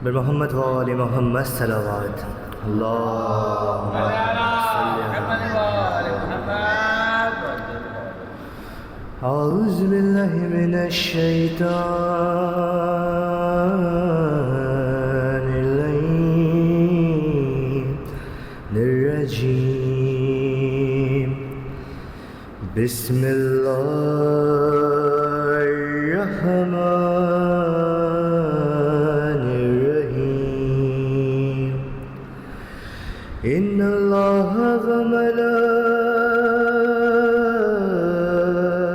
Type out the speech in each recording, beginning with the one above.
بمحمد وآل محمد صلوات اللهم صل على أعوذ بالله من الشيطان الرجيم بسم الله الرحمن الرحيم إن الله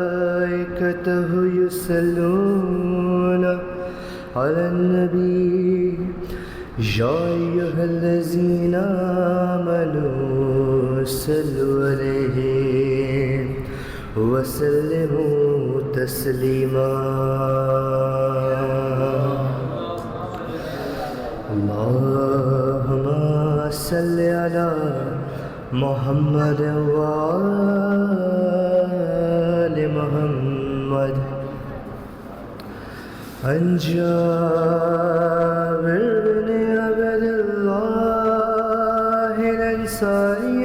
وملائكته يصلون على النبي يا أيها الذين آمنوا صلوا عليه وسلموا تسليما اللهم صل على محمد وآل محمد عن جابر بن عبد الله الأنصاري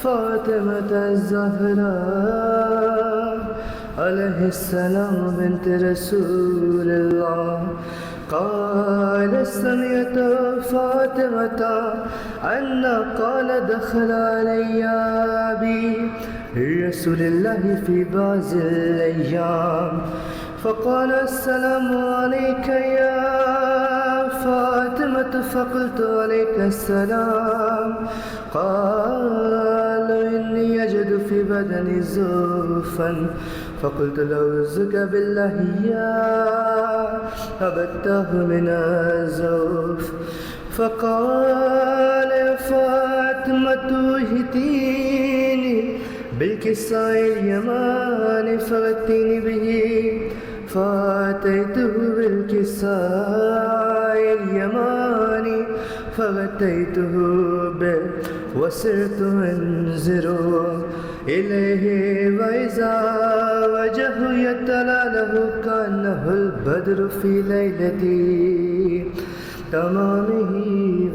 فاطمة الزهراء عليه السلام بنت رسول الله قال سمعت فاطمة أن قال دخل علي أبي رسول الله في بعض الأيام فقال السلام عليك يا فاطمة فقلت عليك السلام قال إني أجد في بدني زوفا فقلت لأعوذك بالله يا هبته من الزوف فقال يا فاطمة اهتيني بالكساء اليماني فغتيني به فأتيته بالكساء اليماني فغتيته به وسرت أنظر إليه وإذا وجهه يتلاله كأنه البدر في ليلة تمامه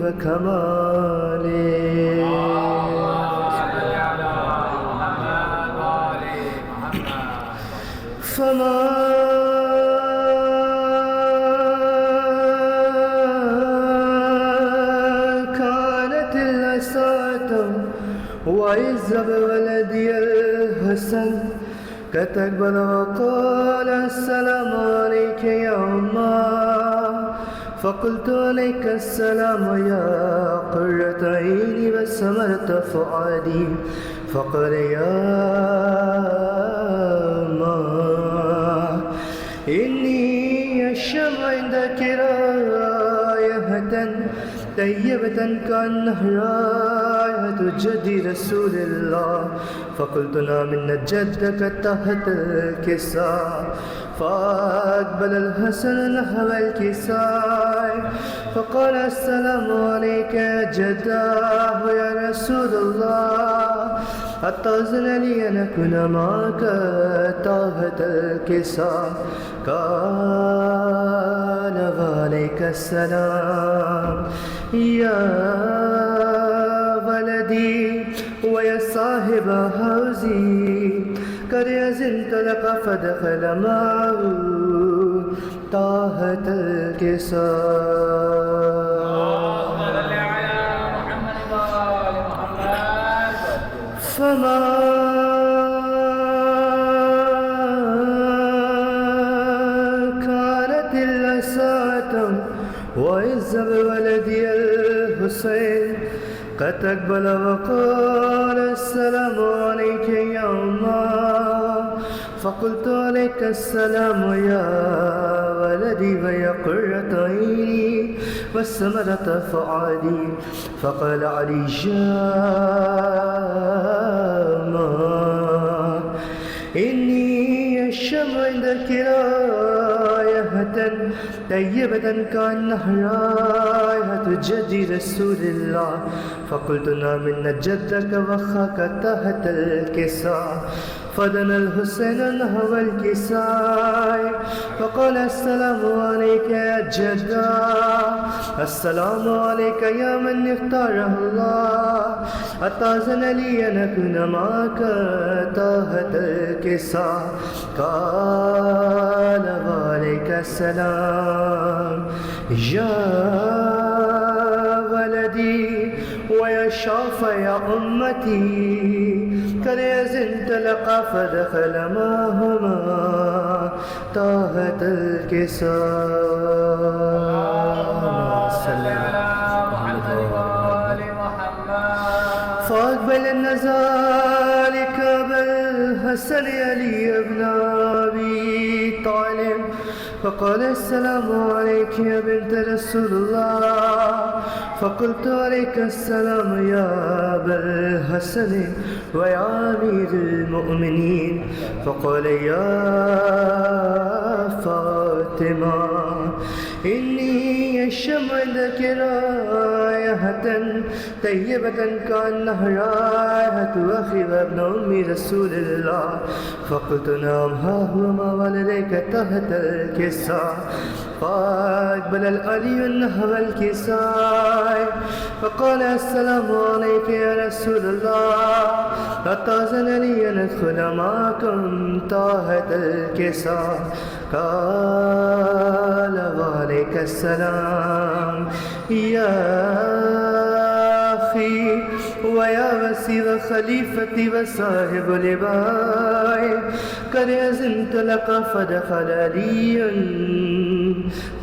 وكماله فما كانت إلا ساعة وإذ بولدي الحسن كتقبل وقال السلام عليك يا أمه فقلت عليك السلام يا قرة عيني وثمرة فؤادي فقال يا أمه إني أشم عندك راية طيبة كأنها راية جد رسول الله فقلت نعم إن جدك تحت الكساء فأقبل الحسن نحو الكساء فقال السلام عليك يا جداه يا رسول الله أتأذن لي أن أكون معك تحت الكساء قال وعليك السلام يا ولدي ويا صاحب حوزي قد أذنت لك فدخل معه تحت الكساء فما كانت إلا ساعة وإذ بولدي الحسين قد أقبل وقال السلام عليك يا أمه فقلت عليك السلام يا ولدي ويا قرة عيني وثمرة فؤادي فقال علي جامع إني أشم عندك راية طيبة كأنها راية جد رسول الله فقلت نعم إن جدك وخاك تحت الكساء فدنا الحسين نحو الكساء فقال السلام عليك يا جدا، السلام عليك يا من اختاره الله، أتأذن لي أن أكون معك تحت الكساء؟ قال وعليك السلام يا ولدي ويا شافع أمتي، قد أذنت لك فدخل معهما تحت الكساء. فأقبل ذلك بالحسن علي بن أبي طالب فقال السلام عليك يا بنت رسول الله، فقلت عليك السلام يا أبا الحسن ويا أمير المؤمنين. فقال يا فاطمة إني أشم عندك رائحة طيبة كأنها رائحة أخي وابن أم رسول الله. فقلت نعم ها هو ما والديك تحت الكساء. فأقبل العلي نحو الكساء فقال السلام عليك يا رسول الله، أتأذن لي أن أدخل معكم تحت الكساء؟ قال وعليك السلام يا أخي ويا وسير خليفتي وصاحب لباي، قد أذنت لك فدخل علي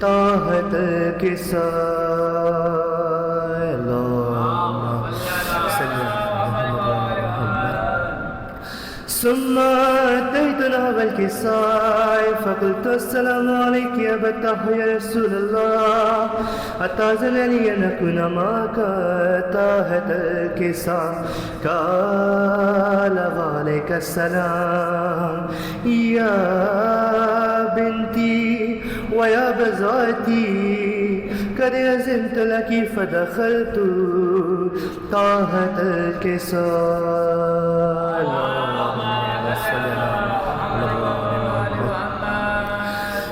تحت الكساء. ثم أتيت نحو الكساء فقلت السلام عليك يا أبا الطاهر يا رسول الله، أتأذن لي أن أكون معك تحت الكساء؟ قال وعليك السلام يا بنتي ويا بزاتي، قد أذنت لك فدخلت تحت الكساء.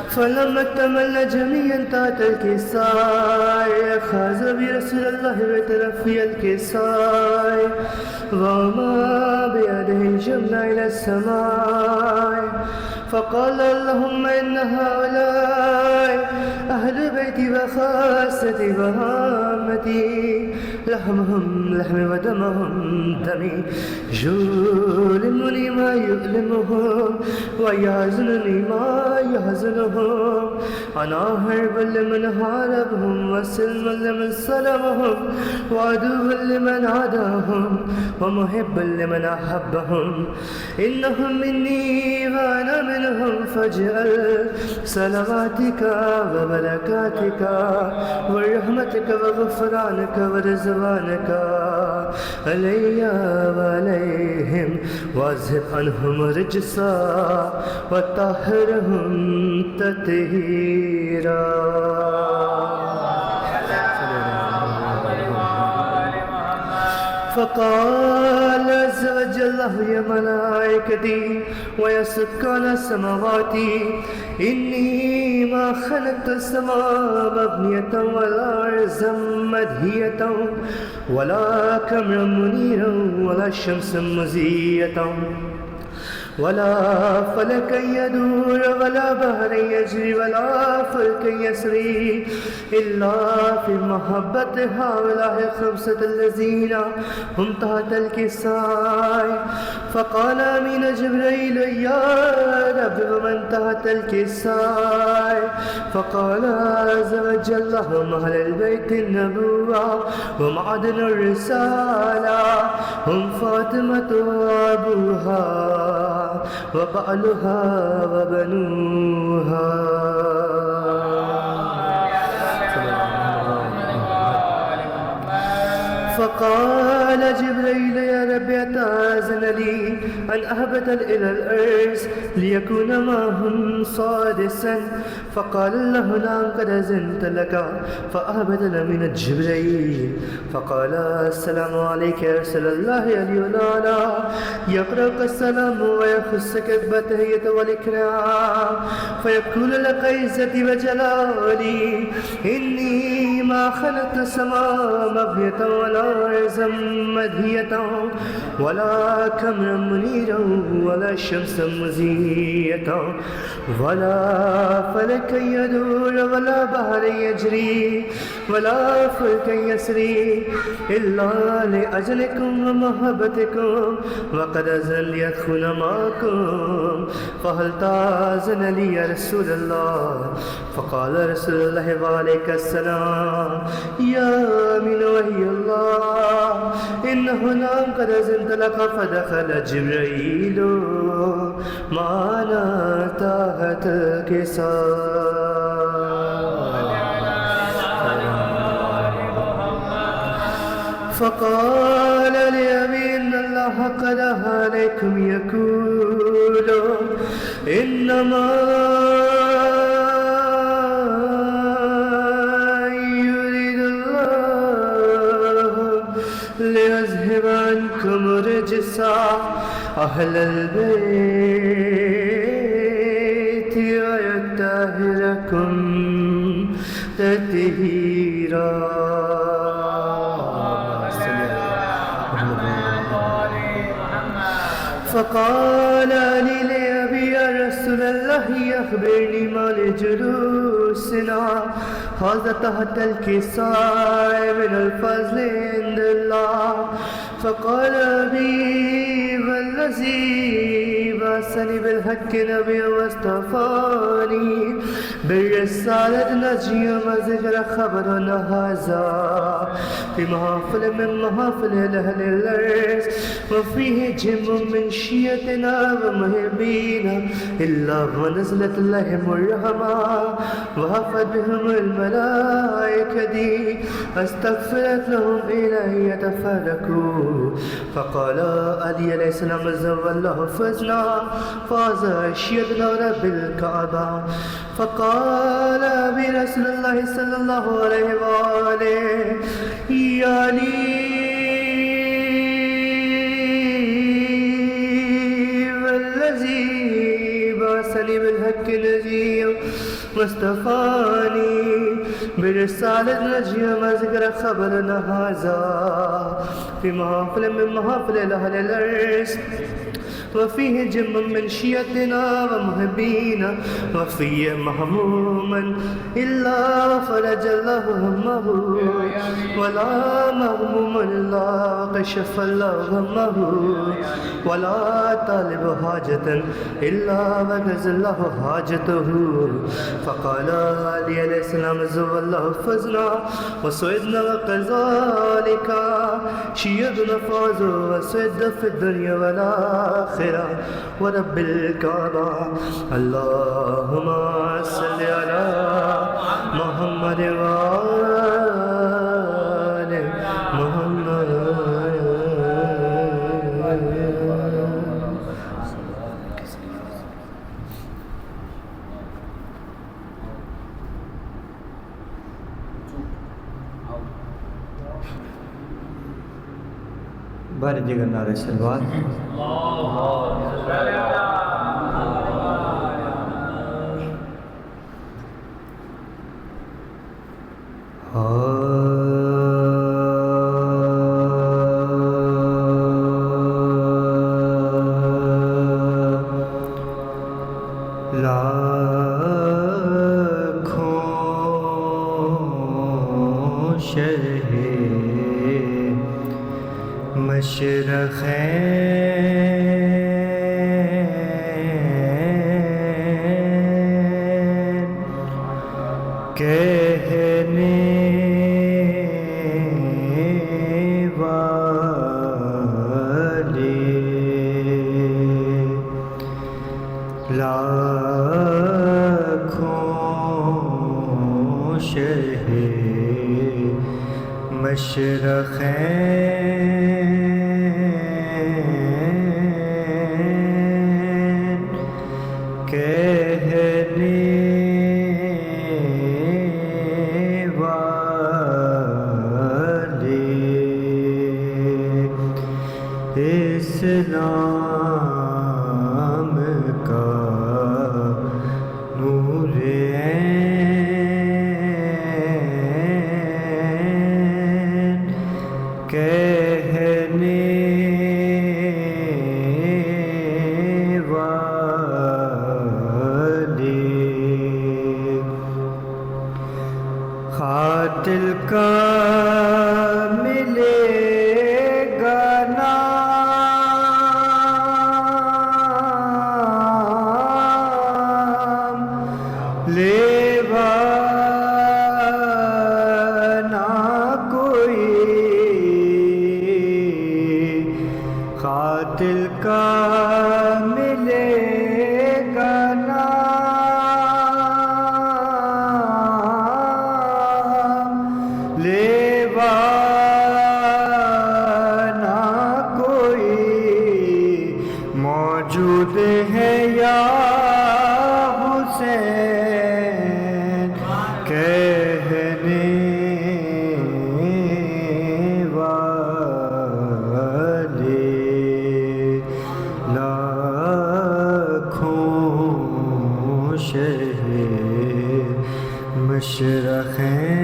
فلما اكتملنا جميعا تحت الكساء أخذ برسول الله بطرفي الكساء وما بيده الجملة إلى السماء، فقال اللهم إن هؤلاء أهل بيتي وخاصتي وهامتي، لحمهم لحمي ودمهم دمي، يؤلمني ما يؤلمهم ويحزنني ما يحزنهم، أنا حرب لمن حاربهم وسلم لمن سلمهم وعدو لمن عاداهم ومحب لمن أحبهم، إنهم مني وأنا منهم، فاجعل صلواتك وبركاتك ورحمتك وغفرانك ورزوانك علي وعليهم، واذهب عنهم رجسا وطهرهم تطهيرا. فقال عز وجل يا ملائكتي ويا سكان السماوات إني ما خلقت السماء مبنية ولا أرضا مدهية ولا قمرا منيرا ولا شمسا مزية ولا فلكا يدور ولا بحرا يجري ولا فلكا يسري إلا في محبة هؤلاء الخمسة الذين هم تحت الكساء. فقال آمين جبريل يا رب ومن تحت الكساء؟ فقال عز وجل هم أهل البيت النبوة ومعدن الرسالة، هم فاطمة وأبوها وبعلها وبنوها. فقال فقال جبريل يا رب أتأذن لي أن أهبط إلى الأرض ليكون معهم سادسا؟ فقال له نعم قد أذنت لك. فأهبط من جبريل فقال السلام عليك يا رسول الله علي وعلى يقرأك السلام ويخصك بالتحية والإكرام فيقول لك عزتي وجلالي إني ما خلقت السماء مبنية ولا أرضا مدهية ولا قمرا منيرا ولا شمسا مزية ولا فلكا يدور ولا بحر يجري ولا فلكا يسري إلا لأجلكم ومحبتكم وقد أذن لي أدخل معكم فهل تأذن لي يا رسول الله؟ فقال رسول الله وعليك السلام يا من وحي الله إنه نعم قد أذنت لك. فدخل جبريل معنا تحت الكساء فقال لأبي إن الله قد عليكم يقول إنما يريد الله ليذهب عنكم الرجس أهل البيت ويطهركم تطهيرا. فقال لي لأبي يا رسول الله أخبرني ما لجلوسنا هذا تحت الكساء من الفضل عند الله. فقال أبي والذي بعثني بالحق نبيا واصطفاني بالرسالة نجيا وذكر خبرنا هذا في محافل من محافل أهل الأرض وفيه جم من شيعتنا ومحبينا إلا ونزلت لهم الرحمة وحفت بهم الملائكة استغفرت لهم إلى يتفرقوا. فقال علي عليه السلام زوى الله فزنا فاز شيعتنا رب الكعبة. فقال برسول الله صلى الله عليه وآله يا علي والذي بعثني بالحق نجيا واصطفاني برسالة نجيا ما ذكر خبرنا هذا في محافل من محافل أهل الأرض وفيه جم من شيعتنا ومحبينا وفيه مهموما إلا فرج الله همه ولا مهموم إلا كشف الله همه ولا طالب حاجة إلا وكز الله حاجته. فقال علي عليه السلام زوى الله فزنا وسعدنا وكذلك شيعتنا فازوا وسعد في الدنيا والآخرة ورب الكعبة. اللهم صل على محمد وآل محمد. بارے دیگر نعرہ سلوات. لاکھوں شرح مشرقین کہنے والے لاکھوں شرح مشرقین قاتل کا ملے گا نام، لیوا نہ کوئی، قاتل کا ملے گا نام، لیوا نہ کوئی موجود ہے یا حسین کہنے والے، لاکھوں شہید مشرقیں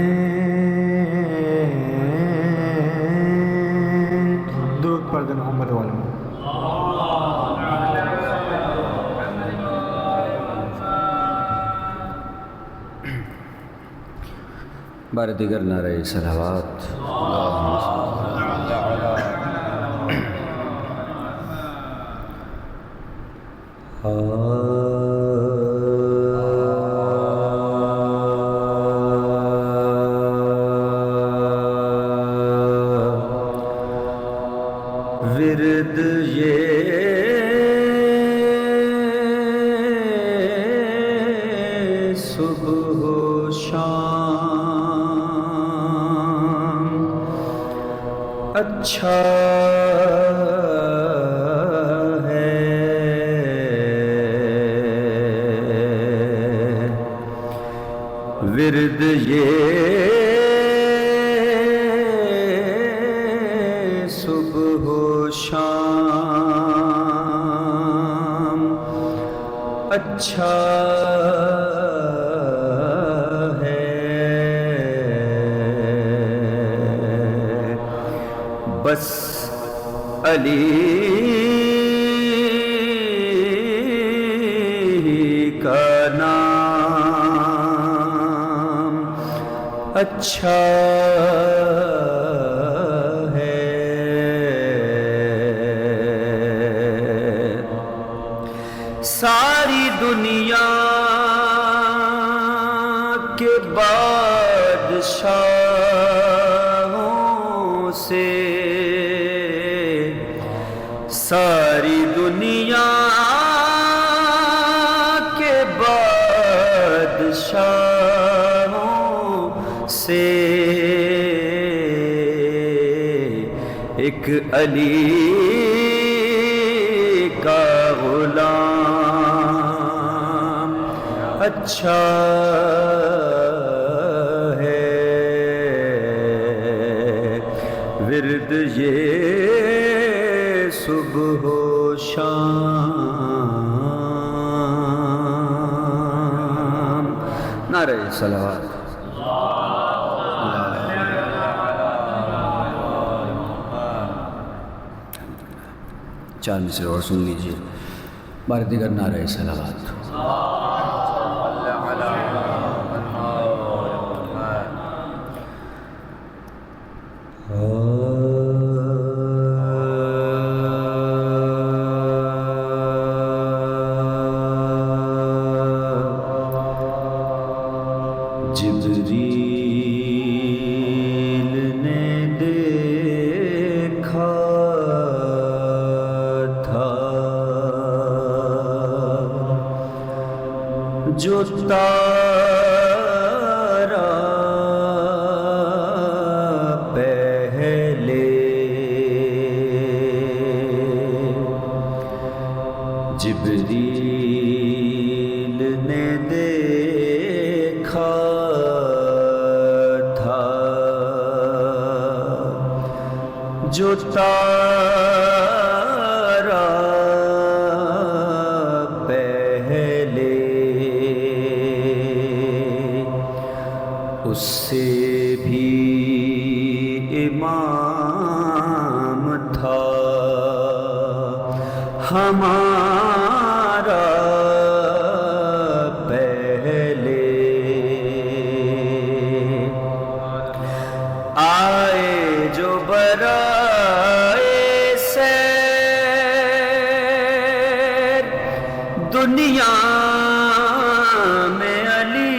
درود پر محمد والوں. بار دیگر نعرہ صلوات. ورد یہ صبح و شام اچھا ہے، ورد یہ صبح و شام اچھا ہے، بس علی کا نام اچھا ہے، ساری دنیا کے بادشاہوں سے، ساری دنیا کے بادشاہوں سے ایک علی کا غلام اچھا ہے، ورد یہ صبح و شام. نعرہ صلوات. چار مصرع اور سن لیجیے. بار دیگر نعرہ صلوات. جبریل نے دیکھا تھا جو تارا پہلے، جبریل نے دیکھا تھا جو تارا پہلے، اس سے بھی امام تھا ہمارا پہلے، آئے جو برائے سیر دنیا میں علی،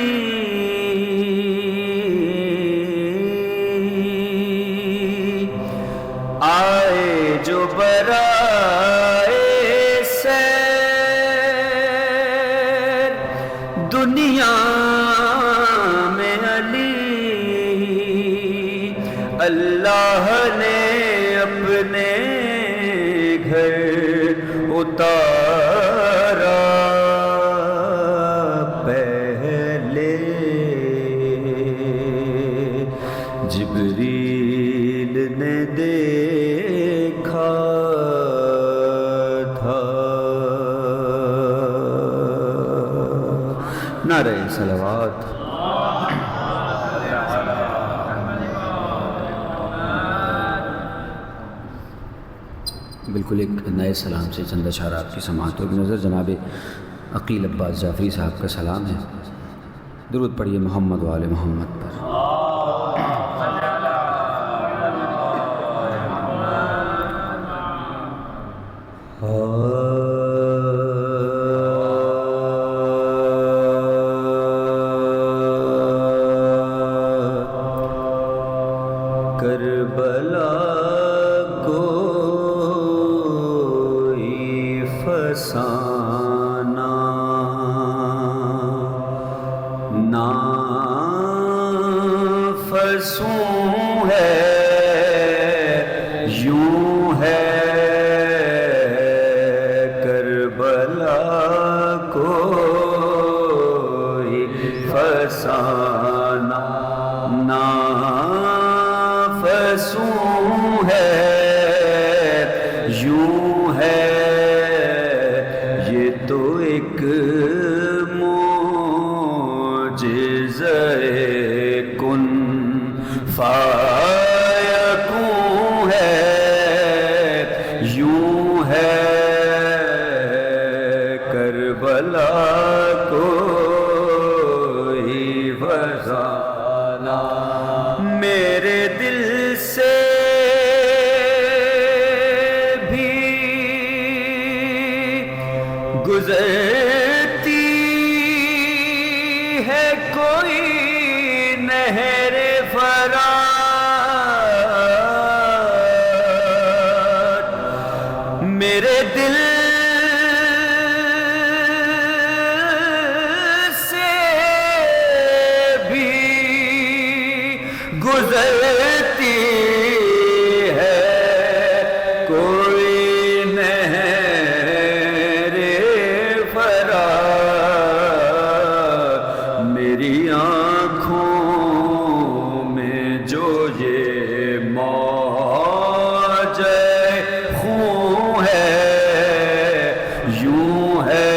آئے جو برائے سیر دنیا میں علی، اللہ نے اپنے گھر اتارا پہلے، جبریل نے دیکھا تھا۔ نعرہ صلوات۔ بالکل ایک نئے سلام سے چند اشعار آپ کی سماعتوں کی نظر جناب عقیل عباس جعفری صاحب کا سلام ہے۔ درود پڑھیے محمد و آل محمد پر۔ کربلا فسانہ نا فسوں ہے یوں ہے کربلا کوئی فسانہ نا فسوں ہے یوں ہے، تو ایک معجزہ کن فیکون ہے، یوں ہے کربلا کوئی فسانہ، میرے دل سے گزرتی ہے کوئی نہر فرات، میرے دل سے بھی گزرتی ہے کوئی میری آنکھوں میں جو یہ موج خون ہے، یوں ہے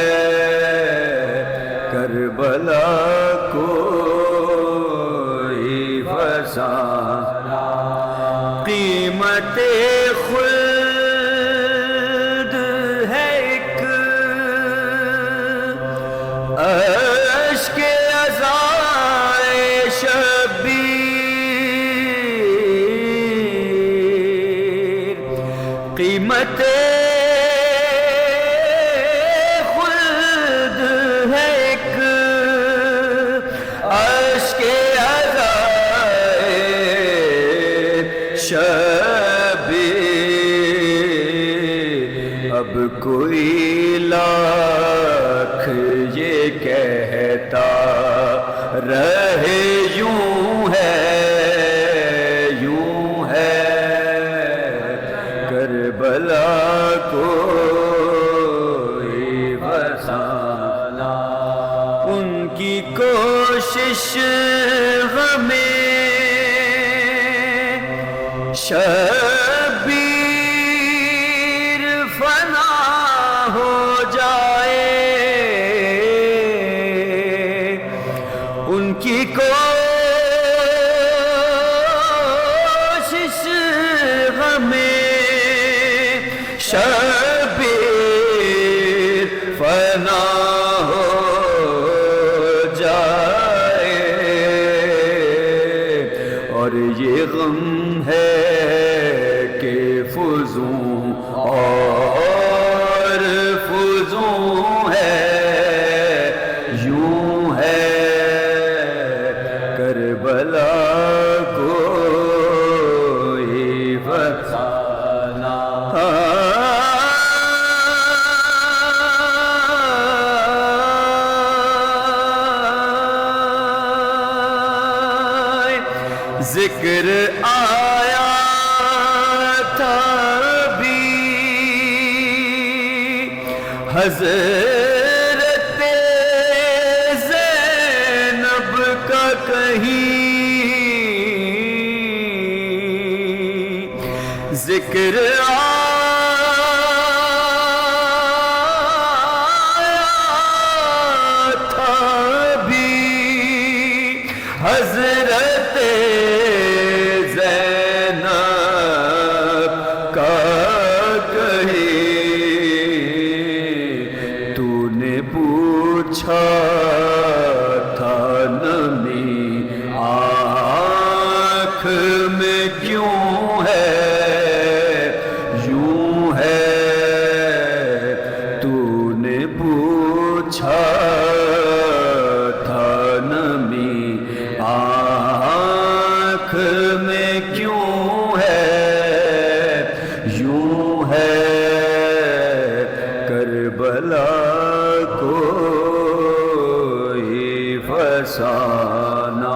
کربلا کوئی فسانہ، قیمت خلد ہے ایک اشک عزائے شبیر، قیمت خلد ہے ایک اشک عزائے شبیر، اب کوئی لاکھ یہ کہتا رہے یوں ہے کربلا کوئی فسانہ، ان کی کوشش غمیں شبیر فنا ہو جائے، ان کی کوشش غمیں شبیر فنا ہو جائے، اور یہ غم ہے کہ فزوں اور فزوں ہے، یوں ہے کربلا کوئی فسانہ۔ ذکر آیا تھا بھی حضرت زینب کا کہیں، ذکر آیا تھا بھی حضرت تھا نمی آنکھ میں کیوں ہے، یوں ہے تو نے پوچھا تھا نمی آنکھ میں کیوں ہے، یوں ہے کربلا فسانہ۔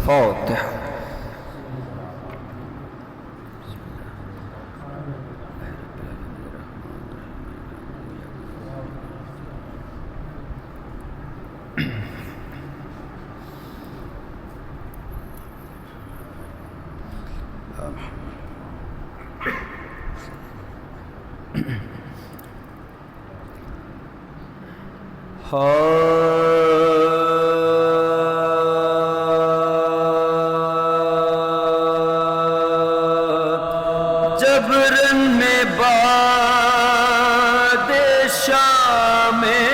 فاتحہ۔ جبرن میں بادشاہ میں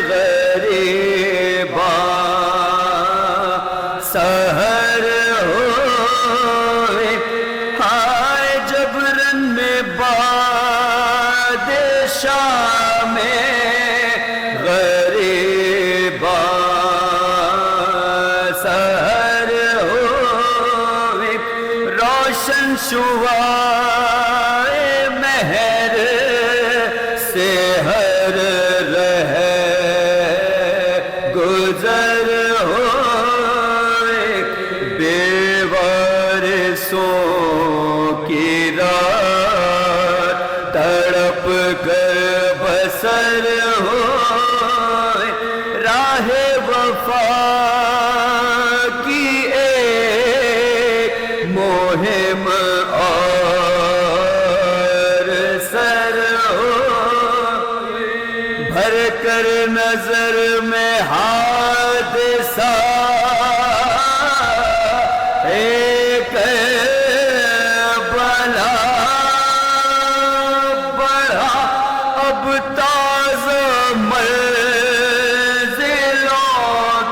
غریباں سحر ہوئے، ہائے جبرن میں بادشاہ میں شعائے مہر سے ہر رہے گزر ہوئے، بے وارثوں کی رات تڑپ کر بسر ہوئے، راہ وفا کی ایک مہم بھر کر نظر میں حادثہ ایک بلا بڑھا، اب تازہ منزلوں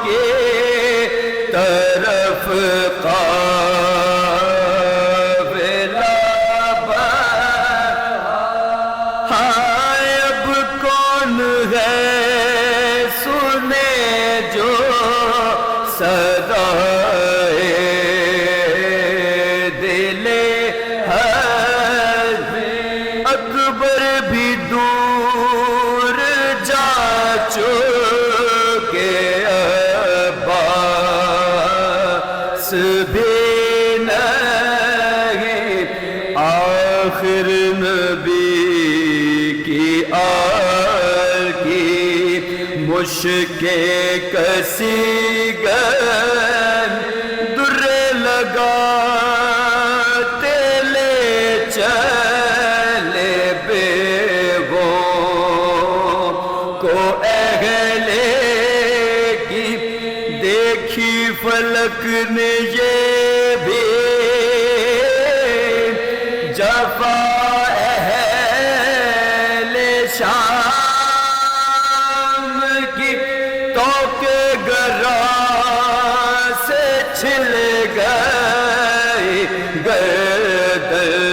کی طرف اکبر بھی دور جا چکے، عباس بھی نہیں، آخر نبی کی آل کی مشکیں کسی گن در لگاتے لے چلے بیووں کو اہلے کی، دیکھی فلک نے یہ بھی جفا اہل شام کی، تو کے گرا سے چھل گئی گردن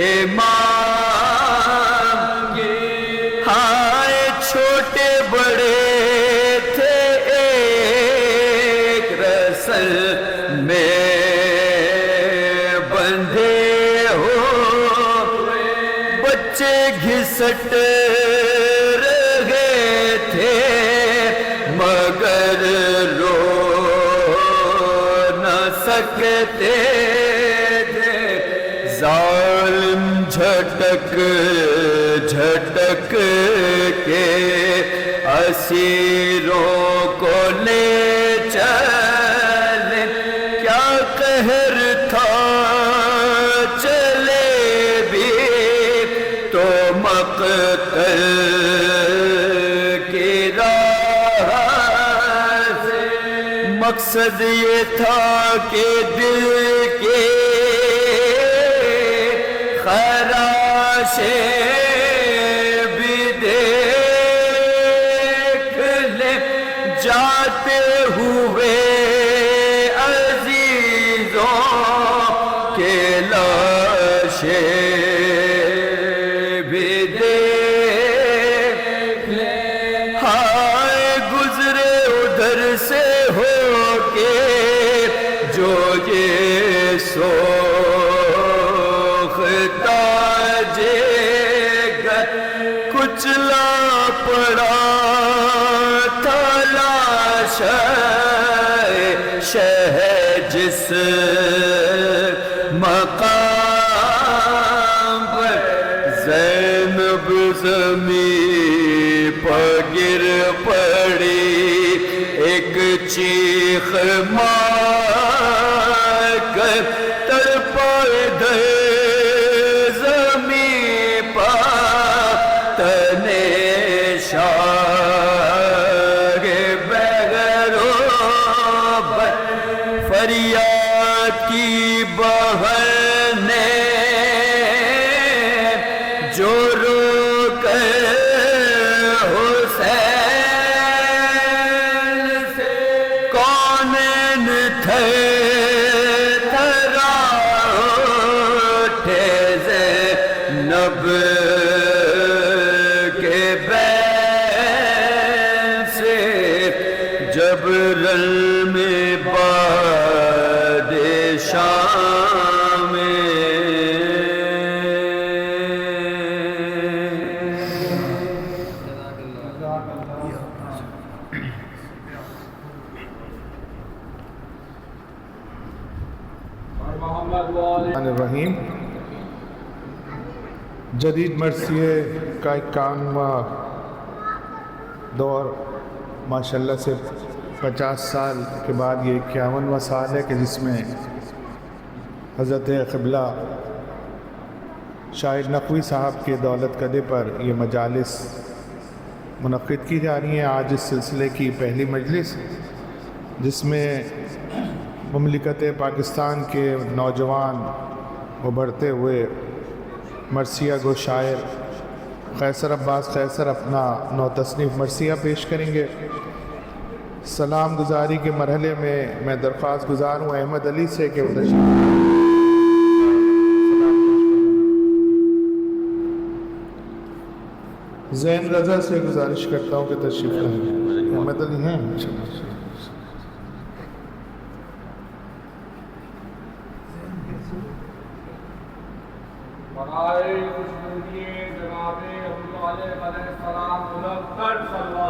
امام کی، ہائے چھوٹے بڑے تھے ایک رسل میں بندھے ہو، بچے گھسٹ رہے تھے مگر رو نہ سکتے تھے، ظالم جھٹک جھٹک کے اسیروں کو لے چلے، کیا قہر تھا چلے بھی تو مقتل کی راہ سے، مقصد یہ تھا کہ دل کے خراشیں بھی دیکھ لے، جاتے ہوئے عزیزوں کے لاشیں بھی دیکھ لے، ہائے گزرے ادھر سے ہو کے جو یہ سوختہ جگر، کچلا پڑا تھا لاشیں شہ جس مقام پر، زینب زمین پر گر پڑی، ایک چیخ مار کر تڑپائے دے زمین پر، تنے شاہ بغیرو بر، فریاد کی بہر نے جو رو کر حسین سے، کونین تھے تھرا اٹھے زینب کے بین سے، جب رل میں باد شام الرحیم۔ جدید مرثیے کا 51واں دور، ماشاءاللہ سے 50 سال کے بعد یہ 51واں سال ہے کہ جس میں حضرت قبلہ شاعر نقوی صاحب کے دولت کدے پر یہ مجالس منعقد کی جا رہی ہیں۔ آج اس سلسلے کی پہلی مجلس، جس میں مملکت پاکستان کے نوجوان ابھرتے ہوئے مرثیہ گو شاعر قیصر عباس قیصر اپنا نو تصنیف مرثیہ پیش کریں گے۔ سلام گزاری کے مرحلے میں میں درخواست گزار ہوں احمد علی سے کہ وہ زین رضا سے گزارش کرتا ہوں کہ تشریف لائیں۔ احمد علی ہیں؟ برائے خوشنودی جناب حضور علیہ السلام منفر صلی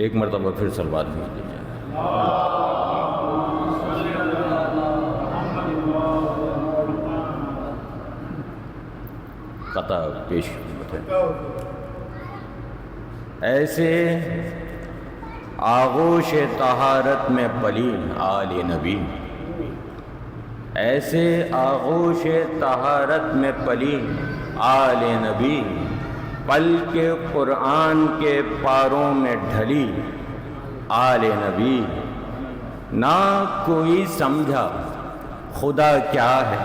ایک مرتبہ پھر صلوات بھیج دیجیے۔ قطع پیش ایسے آغوش طہارت میں پلی آل نبی، ایسے آغوش طہارت میں پلی آل نبی، پل کے قرآن کے پاروں میں ڈھلی آل نبی، نہ کوئی سمجھا خدا کیا ہے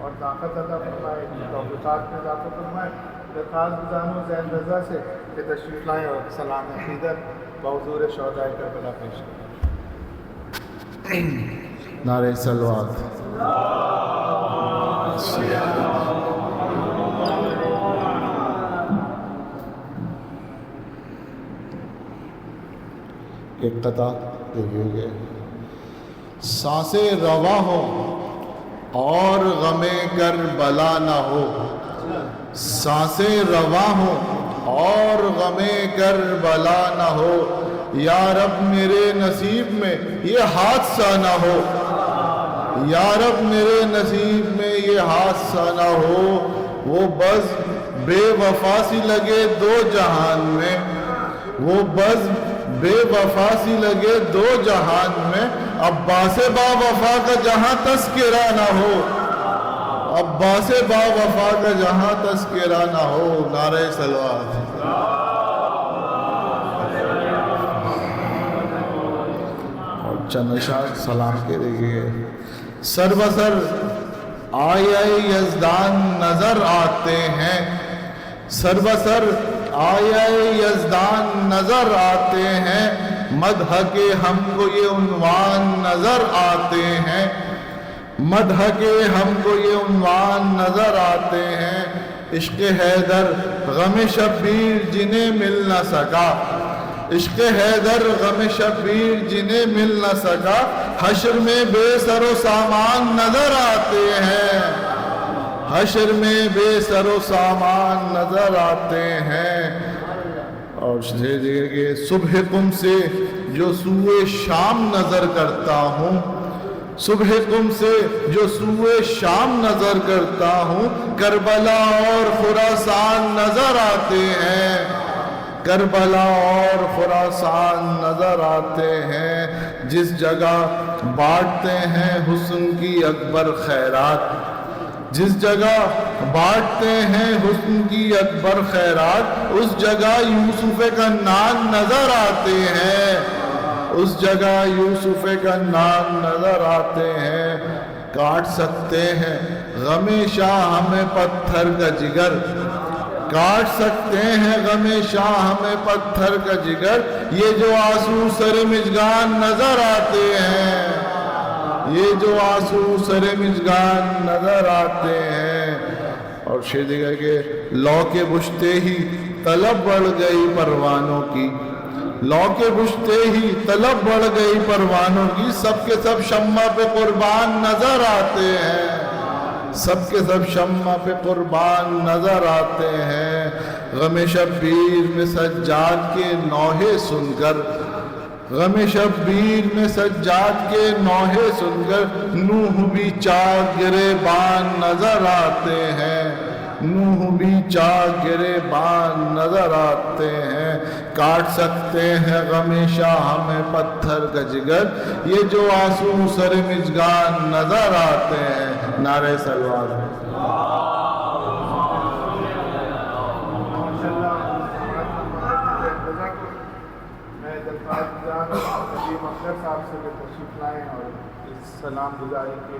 اور طاقت عطا فرمائے، توفیقات میں اضافہ فرمائے۔ درخواست گزار ہوں ذہن رضا سے کہ تشریف لائیں اور سلام عقیدت بحضور شہدائے کربلا پیش کریں۔ نعرہ صلوات۔ ایک قطع دیکھیے گے، سانسیں رواں ہو اور غم کربلا نہ ہو، سانسیں رواں ہو اور غم کربلا نہ ہو، یا رب میرے نصیب میں یہ حادثہ نہ ہو، یا رب میرے نصیب میں یہ حادثہ نہ ہو۔ وہ بز بے وفا سی لگے دو جہان میں، وہ بز بے وفا سی لگے دو جہان میں، عباس با وفا کا جہاں تذکرہ نہ ہو، عباس با وفا کا جہاں تذکرہ نہ ہو۔ نعرہ صلوات۔ اور چند اشعار سلام کے دیکھیے۔ سر بسر آئے یزدان نظر آتے ہیں، سر بسر آئے یزدان نظر آتے ہیں، مدح کے ہم کو یہ عنوان نظر آتے ہیں، مدح کے ہم کو یہ عنوان نظر آتے ہیں۔ عشق حیدر غم شبیر جنہیں مل نہ سکا، عشق حیدر غم شبیر جنہیں مل نہ سکا، حشر میں بے سر و سامان نظر آتے ہیں، حشر میں بے سر و سامان نظر آتے ہیں۔ اور صبح قم سے جو سوئے شام نظر کرتا ہوں، صبح قم سے جو سوئے شام نظر کرتا ہوں، کربلا اور خراسان نظر آتے ہیں، کربلا اور خراسان نظر آتے ہیں۔ جس جگہ بانٹتے ہیں حسن کی اکبر خیرات، جس جگہ بانٹتے ہیں حسن کی اکبر خیرات، اس جگہ یوسف کنعان نظر آتے ہیں، اس جگہ یوسف کنعان نظر آتے ہیں۔ کاٹ سکتے ہیں غم شاہ ہمیں پتھر کا جگر، کاٹ سکتے ہیں غم شاہ ہمیں پتھر کا جگر، یہ جو آنسو سر مژگان نظر آتے ہیں، یہ جو آنسو سر مژگان نظر آتے ہیں۔ اور شعر دیکھا کہ لو کے بجھتے ہی طلب بڑھ گئی پروانوں کی، لو کے بجھتے ہی طلب بڑھ گئی پروانوں کی، سب کے سب شمع پہ قربان نظر آتے ہیں، سب کے سب شمع پہ قربان نظر آتے ہیں۔ غم شبیر میں سجاد کے نوحے سن کر، غم شبیر میں سجاد کے نوحے سن کر، نوح بھی چاک گریبان نظر آتے ہیں، نوح بھی چاک گریبان نظر آتے ہیں۔ کاٹ سکتے ہیں غم شاہ ہمیں پتھر کا جگر، یہ جو آنسو سر مژگان نظر آتے ہیں۔ نعرہ صلوات۔ صاحب سے بھی تشریف لائیں اور اس سلام گزاری کے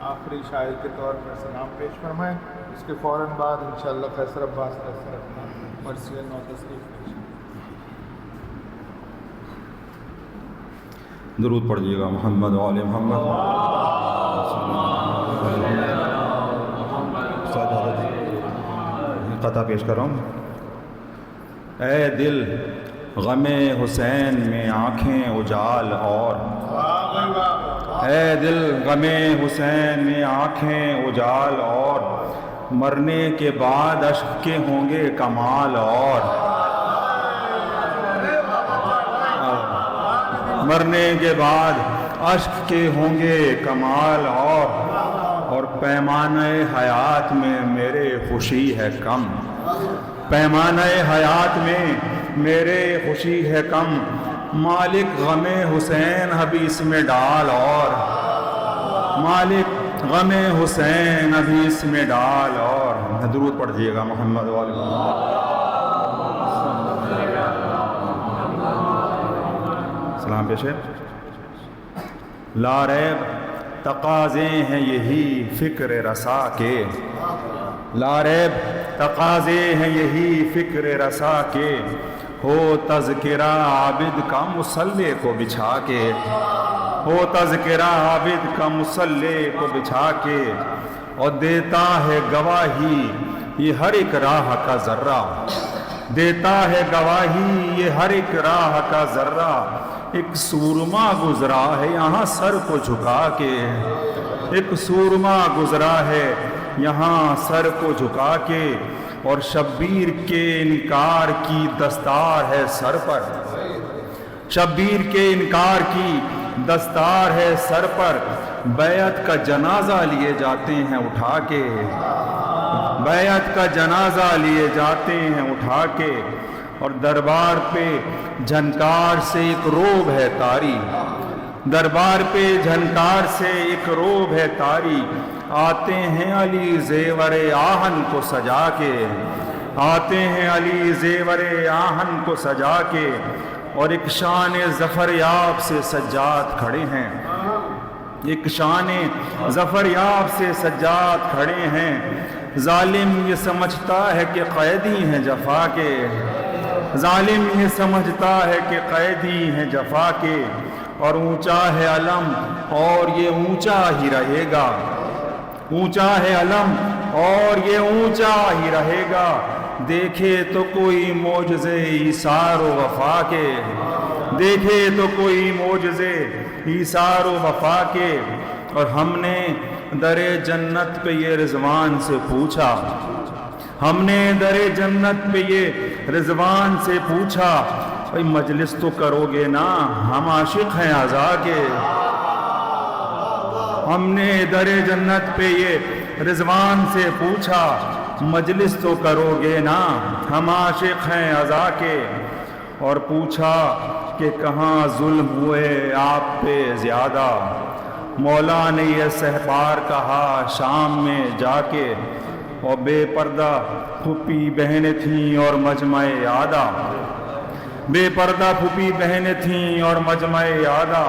آخری شاعر کے طور پر سلام پیش فرمائیں۔ اس کے فوراً بعد انشاءاللہ قیصر عباس قیصر اپنا مرثیہ نو تشریف پیش کریں۔ درود پڑھیے گا محمد و آل محمد۔ قطع پیش کر رہا ہوں۔ اے دل غم حسین میں آنکھیں اجال اور، اے دل غم حسین میں آنکھیں اجال اور، مرنے کے بعد اشک کے ہوں گے کمال اور، مرنے کے بعد اشک کے ہوں گے کمال اور پیمانہ حیات میں میرے خوشی ہے کم، پیمانہ حیات میں میرے خوشی ہے کم، مالک غم حسین حبیث میں ڈال اور، مالک غم حسین حبیث میں ڈال اور۔ درود پڑھیے گا محمد و آل محمد۔ سلام پیش ہے۔ لا ریب تقاضے ہیں یہی فکر رسا کے، لا ریب تقاضے ہیں یہی فکر رسا کے، ہو تذکرہ عابد کا مصلی کو بچھا کے، ہو تذکرہ عابد کا مصلی کو بچھا کے، اور دیتا ہے گواہی یہ ہر ایک راہ کا ذرہ، دیتا ہے گواہی یہ ہر ایک راہ کا ذرہ، ایک سورما گزرا ہے یہاں سر کو جھکا کے، ایک سورما گزرا ہے یہاں سر کو جھکا کے، اور شبیر کے انکار کی دستار ہے سر پر، شبیر کے انکار کی دستار ہے سر پر، بیعت کا جنازہ لیے جاتے ہیں اٹھا کے، بیعت کا جنازہ لیے جاتے ہیں اٹھا کے، اور دربار پہ جھنکار سے ایک روب ہے طاری، دربار پہ جھنکار سے ایک روب ہے طاری، آتے ہیں علی زیور آہن کو سجا کے، آتے ہیں علی زیور آہن کو سجا کے، اور ایک شان ظفر یاب سے سجاد کھڑے ہیں، ایک شان ظفر یاب سے سجاد کھڑے ہیں، ظالم یہ سمجھتا ہے کہ قیدی ہیں جفا کے، ظالم یہ سمجھتا ہے کہ قیدی ہیں جفا کے، اور اونچا ہے علم اور یہ اونچا ہی رہے گا، اونچا ہے علم اور یہ اونچا ہی رہے گا، دیکھے تو کوئی معجزے ایثار و وفا کے، دیکھے تو کوئی معجزے ایثار و وفا کے، اور ہم نے در جنت پہ یہ رضوان سے پوچھا، ہم نے در جنت پہ یہ رضوان سے پوچھا، بھئی مجلس تو کرو گے نا، ہم عاشق ہیں عزا کے، ہم نے در جنت پہ یہ رضوان سے پوچھا، مجلس تو کرو گے نا، ہم عاشق ہیں عزا کے، اور پوچھا کہ کہاں ظلم ہوئے آپ پہ زیادہ، مولا نے یہ سہپار کہا شام میں جا کے، اور بے پردہ پھوپھی بہنیں تھیں اور مجمع یادہ، بے پردہ پھوپھی بہنیں تھیں اور مجمع یادہ،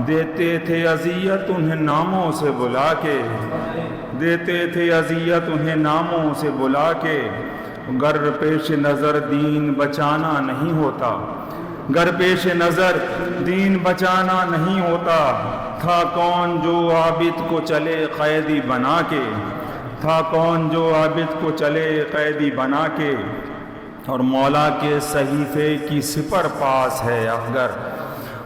دیتے تھے اذیت انہیں ناموں سے بلا کے، دیتے تھے اذیت انہیں ناموں سے بلا کے، گر پیش نظر دین بچانا نہیں ہوتا، گر پیش نظر دین بچانا نہیں ہوتا، تھا کون جو عابد کو چلے قیدی بنا کے، تھا کون جو عابد کو چلے قیدی بنا کے، اور مولا کے صحیفے کی سپر پاس ہے اگر،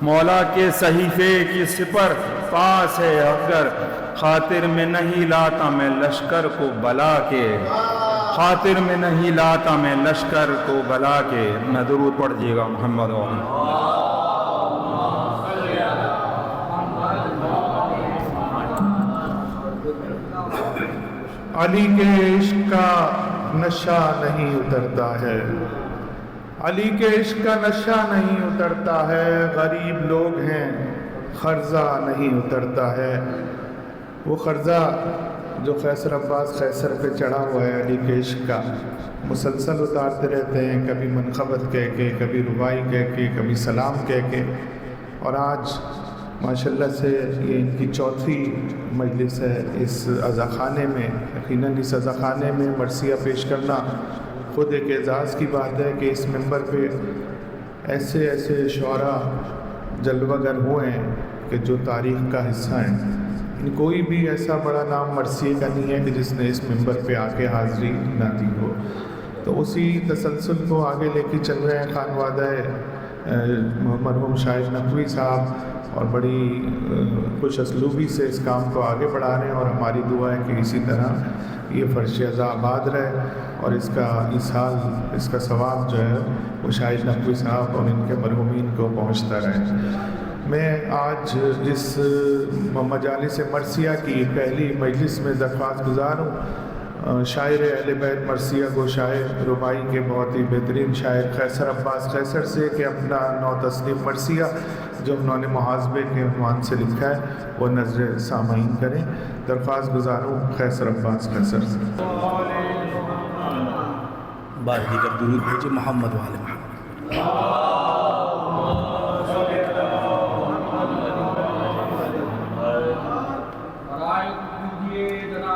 مولا کے صحیفے کی سپر پاس ہے اگر، خاطر میں نہیں لاتا میں لشکر کو بلا کے، خاطر میں نہیں لاتا میں لشکر کو بلا کے، نہ درود پڑھیے گا محمد علی کے عشق کا نشہ نہیں اترتا ہے، علی کے عشق کا نشہ نہیں اترتا ہے، غریب لوگ ہیں قرضہ نہیں اترتا ہے، وہ قرضہ جو قیصر عباس قیصر پہ چڑھا ہوا ہے علی کے عشق کا، مسلسل اتارتے رہتے ہیں، کبھی منقبت کہہ کے، کبھی ربائی کہہ کے، کبھی سلام کہہ کے، اور آج ماشاءاللہ سے یہ ان کی چوتھی مجلس ہے اس عزاخانے میں۔ یقیناً اس عزاخانے میں مرثیہ پیش کرنا خود ایک اعزاز کی بات ہے کہ اس منبر پہ ایسے ایسے شعراء جلوہ گر ہوئے ہیں کہ جو تاریخ کا حصہ ہیں، کوئی بھی ایسا بڑا نام مرثیے کا نہیں ہے کہ جس نے اس منبر پہ آ کے حاضری نہ دی ہو۔ تو اسی تسلسل کو آگے لے کے چل رہے ہیں خانوادہ مرحوم شاہد نقوی صاحب، اور بڑی خوش اسلوبی سے اس کام کو آگے بڑھا رہے ہیں، اور ہماری دعا ہے کہ اسی طرح یہ فرش عزا آباد رہے اور اس کا ایصال، اس کا ثواب جو ہے وہ شاہد نقوی صاحب اور ان کے مرحومین کو پہنچتا رہے۔ میں آج اس مجالس مرثیہ کی پہلی مجلس میں درخواست گزار ہوں شاعر اہل بیت مرثیہ کو، شاعر ربائی کے بہت ہی بہترین شاعر قیصر عباس قیصر سے کہ اپنا نو تصنیف مرثیہ جو انہوں نے محاسبے کے عنوان سے لکھا ہے وہ نظر سامعین کریں۔ درخواست گزار ہوں قیصر عباس قیصر سے۔ بارگی کا درود بھیجے محمد والے محمد۔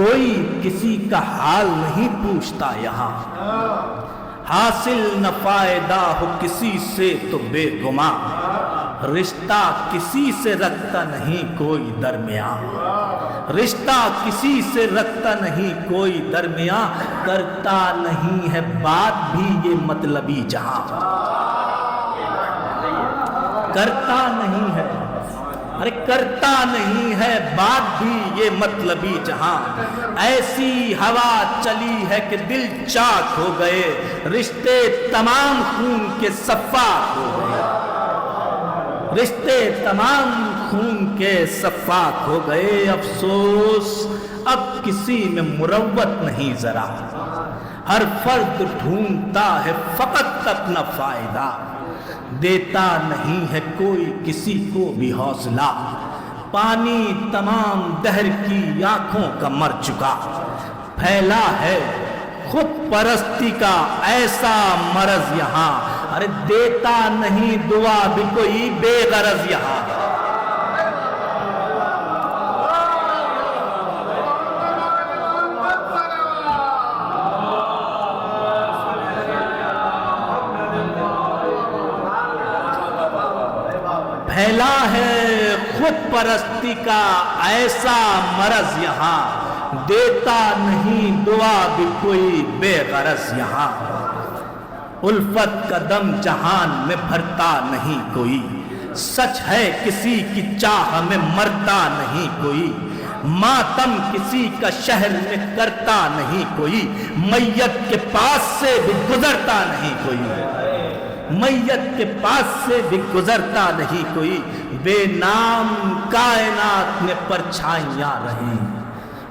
کوئی کسی کا حال نہیں پوچھتا یہاں، حاصل نہ فائدہ ہو کسی سے تو بے گماں، رشتہ کسی سے رکھتا نہیں کوئی درمیان، رشتہ کسی سے رکھتا نہیں کوئی درمیان، کرتا نہیں ہے بات بھی یہ مطلبی جہاں، کرتا نہیں ہے، ارے کرتا نہیں ہے بات بھی یہ مطلبی جہاں، ایسی ہوا چلی ہے کہ دل چاک ہو گئے، رشتے تمام خون کے صفاق ہو گئے، رشتے تمام خون کے صفاق ہو گئے، افسوس اب کسی میں مروت نہیں ذرا، ہر فرد ڈھونڈتا ہے فقط اپنا فائدہ، دیتا نہیں ہے کوئی کسی کو بھی حوصلہ، پانی تمام دہر کی آنکھوں کا مر چکا، پھیلا ہے خود پرستی کا ایسا مرض یہاں، ارے دیتا نہیں دعا بھی کوئی بے غرض یہاں، پھیلا ہے خود پرستی کا ایسا مرض یہاں، دیتا نہیں دعا بھی کوئی بے غرض یہاں، الفت کا دم جہان میں بھرتا نہیں کوئی، سچ ہے کسی کی چاہ میں مرتا نہیں کوئی، ماتم کسی کا شہر میں کرتا نہیں کوئی، میت کے پاس سے بھی گزرتا نہیں کوئی، میت کے پاس سے بھی گزرتا نہیں کوئی، بے نام کائنات میں پرچھائیاں رہیں،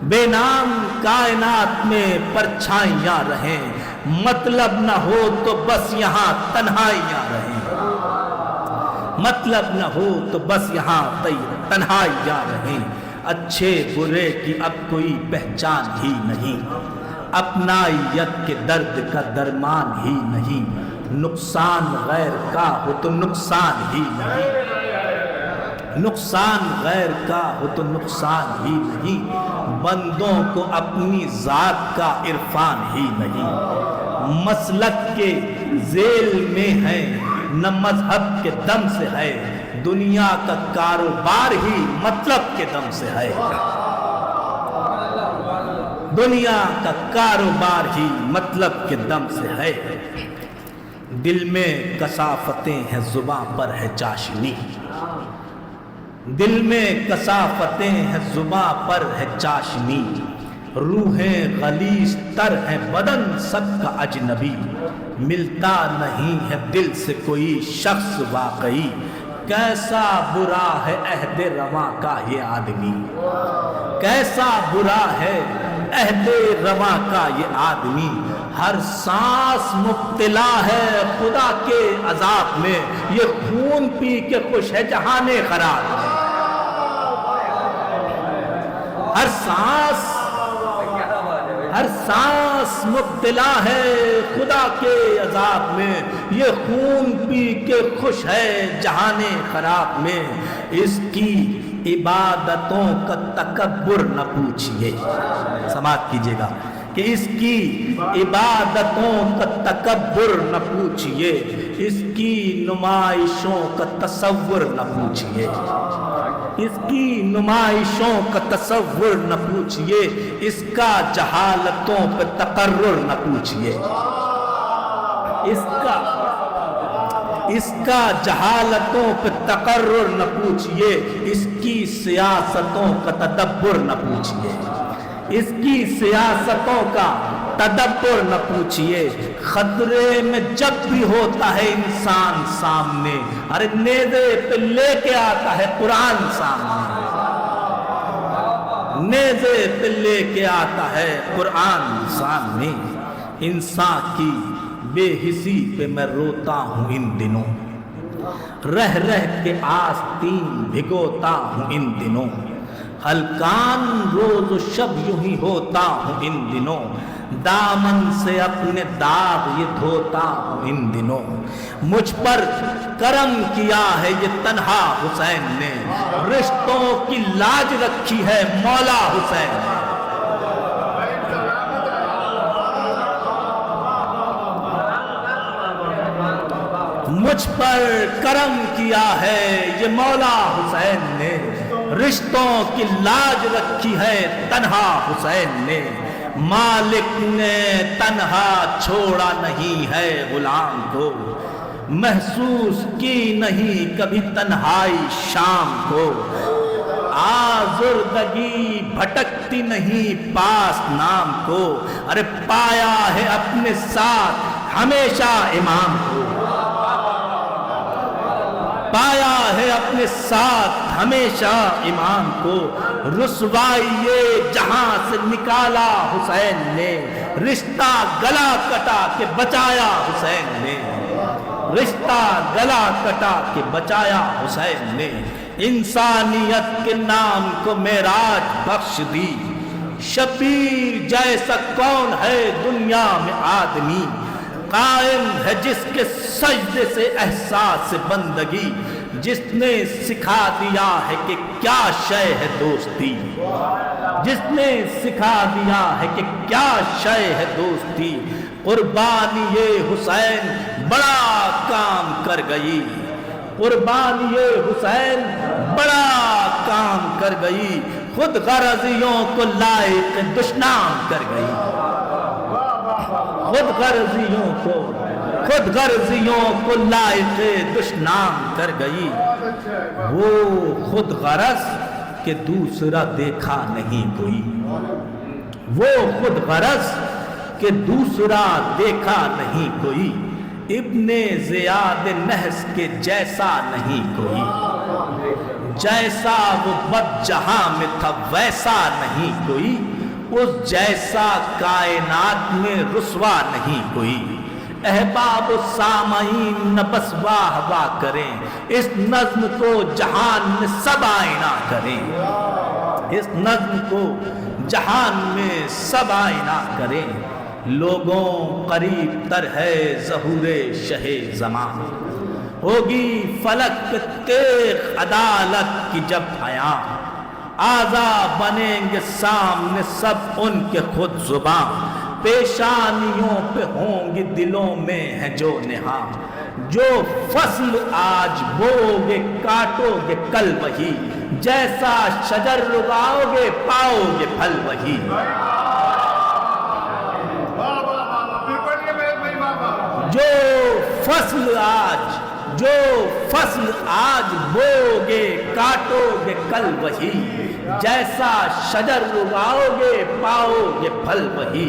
بے نام کائنات میں پرچھائیاں رہیں، مطلب نہ ہو تو بس یہاں تنہائیاں رہیں، مطلب نہ ہو تو بس یہاں تنہائیاں رہیں، اچھے برے کی اب کوئی پہچان ہی نہیں، اپنائیت کے درد کا درمان ہی نہیں، نقصان غیر کا ہو تو نقصان ہی نہیں، نقصان غیر کا ہو تو نقصان ہی نہیں، بندوں کو اپنی ذات کا عرفان ہی نہیں، مسلک کے ذیل میں ہے نہ مذہب کے دم سے ہے، دنیا کا کاروبار ہی مطلب کے دم سے ہے، دنیا کا کاروبار ہی مطلب کے دم سے ہے، دل میں کثافتیں ہیں زباں پر ہے چاشنی، دل میں کثافتیں ہیں زباں پر ہے چاشنی، روحیں غلیظ تر ہیں بدن سب کا اجنبی، ملتا نہیں ہے دل سے کوئی شخص واقعی، کیسا برا ہے عہد رواں کا یہ آدمی، کیسا برا ہے عہد رواں کا یہ آدمی، ہر سانس مبتلا ہے خدا کے عذاب میں، یہ خون پی کے خوش ہے جہان خراب میں، ہر سانس مبتلا ہے خدا کے عذاب میں، یہ خون پی کے خوش ہے جہان خراب میں، اس کی عبادتوں کا تکبر نہ پوچھئے، سماعت کیجئے گا کہ اس کی عبادتوں کا تکبر نہ پوچھئے، اس کی نمائشوں کا تصور نہ پوچھئے، اس کی نمائشوں کا تصور نہ پوچھئے، اس کا جہالتوں پہ تقرر نہ پوچھئے، اس کا جہالتوں پہ تقرر نہ پوچھئے، اس کی سیاستوں کا تدبر نہ پوچھئے، اس کی سیاستوں کا تدبر نہ پوچھئے، خطرے میں جب بھی ہوتا ہے انسان سامنے، ارے نیزے پہ لے کے آتا ہے قرآن سامنے، نیزے پہ لے کے آتا ہے قرآن سامنے، انسان کی بے حسی پہ میں روتا ہوں ان دنوں، رہ رہ کے آستین بھگوتا ہوں ان دنوں، ہلکان روز و شب یوں ہی ہوتا ہوں ان دنوں، دامن سے اپنے داغ یہ دھوتا ہوں ان دنوں، مجھ پر کرم کیا ہے یہ تنہا حسین نے، رشتوں کی لاج رکھی ہے مولا حسین نے، مجھ پر کرم کیا ہے یہ مولا حسین نے، رشتوں کی لاج رکھی ہے تنہا حسین نے، مالک نے تنہا چھوڑا نہیں ہے غلام کو، محسوس کی نہیں کبھی تنہائی شام کو، آزردگی بھٹکتی نہیں پاس نام کو، ارے پایا ہے اپنے ساتھ ہمیشہ امام کو، پایا ہے اپنے ساتھ ہمیشہ امام کو، رسوائی جہاں سے نکالا حسین نے، رشتہ گلا کٹا کے بچایا حسین نے، رشتہ گلا کٹا کے بچایا حسین نے، انسانیت کے نام کو معراج بخش دی، شبیر جیسا کون ہے دنیا میں آدمی، قائم ہے جس کے سجدے سے احساس بندگی، جس نے سکھا دیا ہے کہ کیا شے ہے دوستی، جس نے سکھا دیا ہے کہ کیا شے ہے دوستی، قربانی حسین بڑا کام کر گئی، قربانی حسین بڑا کام کر گئی، خود غرضیوں کو لائق دشنام کر گئی، خود غرضیوں کو لائق دشنام کر گئی، وہ خود غرض کہ دوسرا دیکھا نہیں کوئی، وہ خود غرض کہ دوسرا دیکھا نہیں کوئی، ابن زیاد نحس کے جیسا نہیں کوئی، جیسا وہ بد جہاں میں تھا ویسا نہیں کوئی، اس جیسا کائنات میں رسوا نہیں کوئی، احباب و سامعین نہ بس واہ واہ کریں، اس نظم کو جہان میں سب آئینہ کریں، اس نظم کو جہان میں سب آئینہ کریں، لوگوں قریب تر ہے ظہور شہ زمان، ہوگی فلک پہ تیغ عدالت کی جب عیاں، آزا بنیں گے سامنے سب ان کے خود زبان، پیشانیوں پہ ہوں گے دلوں میں ہے جو نہاں، جو فصل آج بو گے کاٹو گے کل وہی، جیسا شجر اگاؤ گے پاؤ گے پھل وہی، جو فصل آج بو گے کاٹو گے کل وہی، جیسا شجر اگاؤ گے پاؤ گے پھل وہی،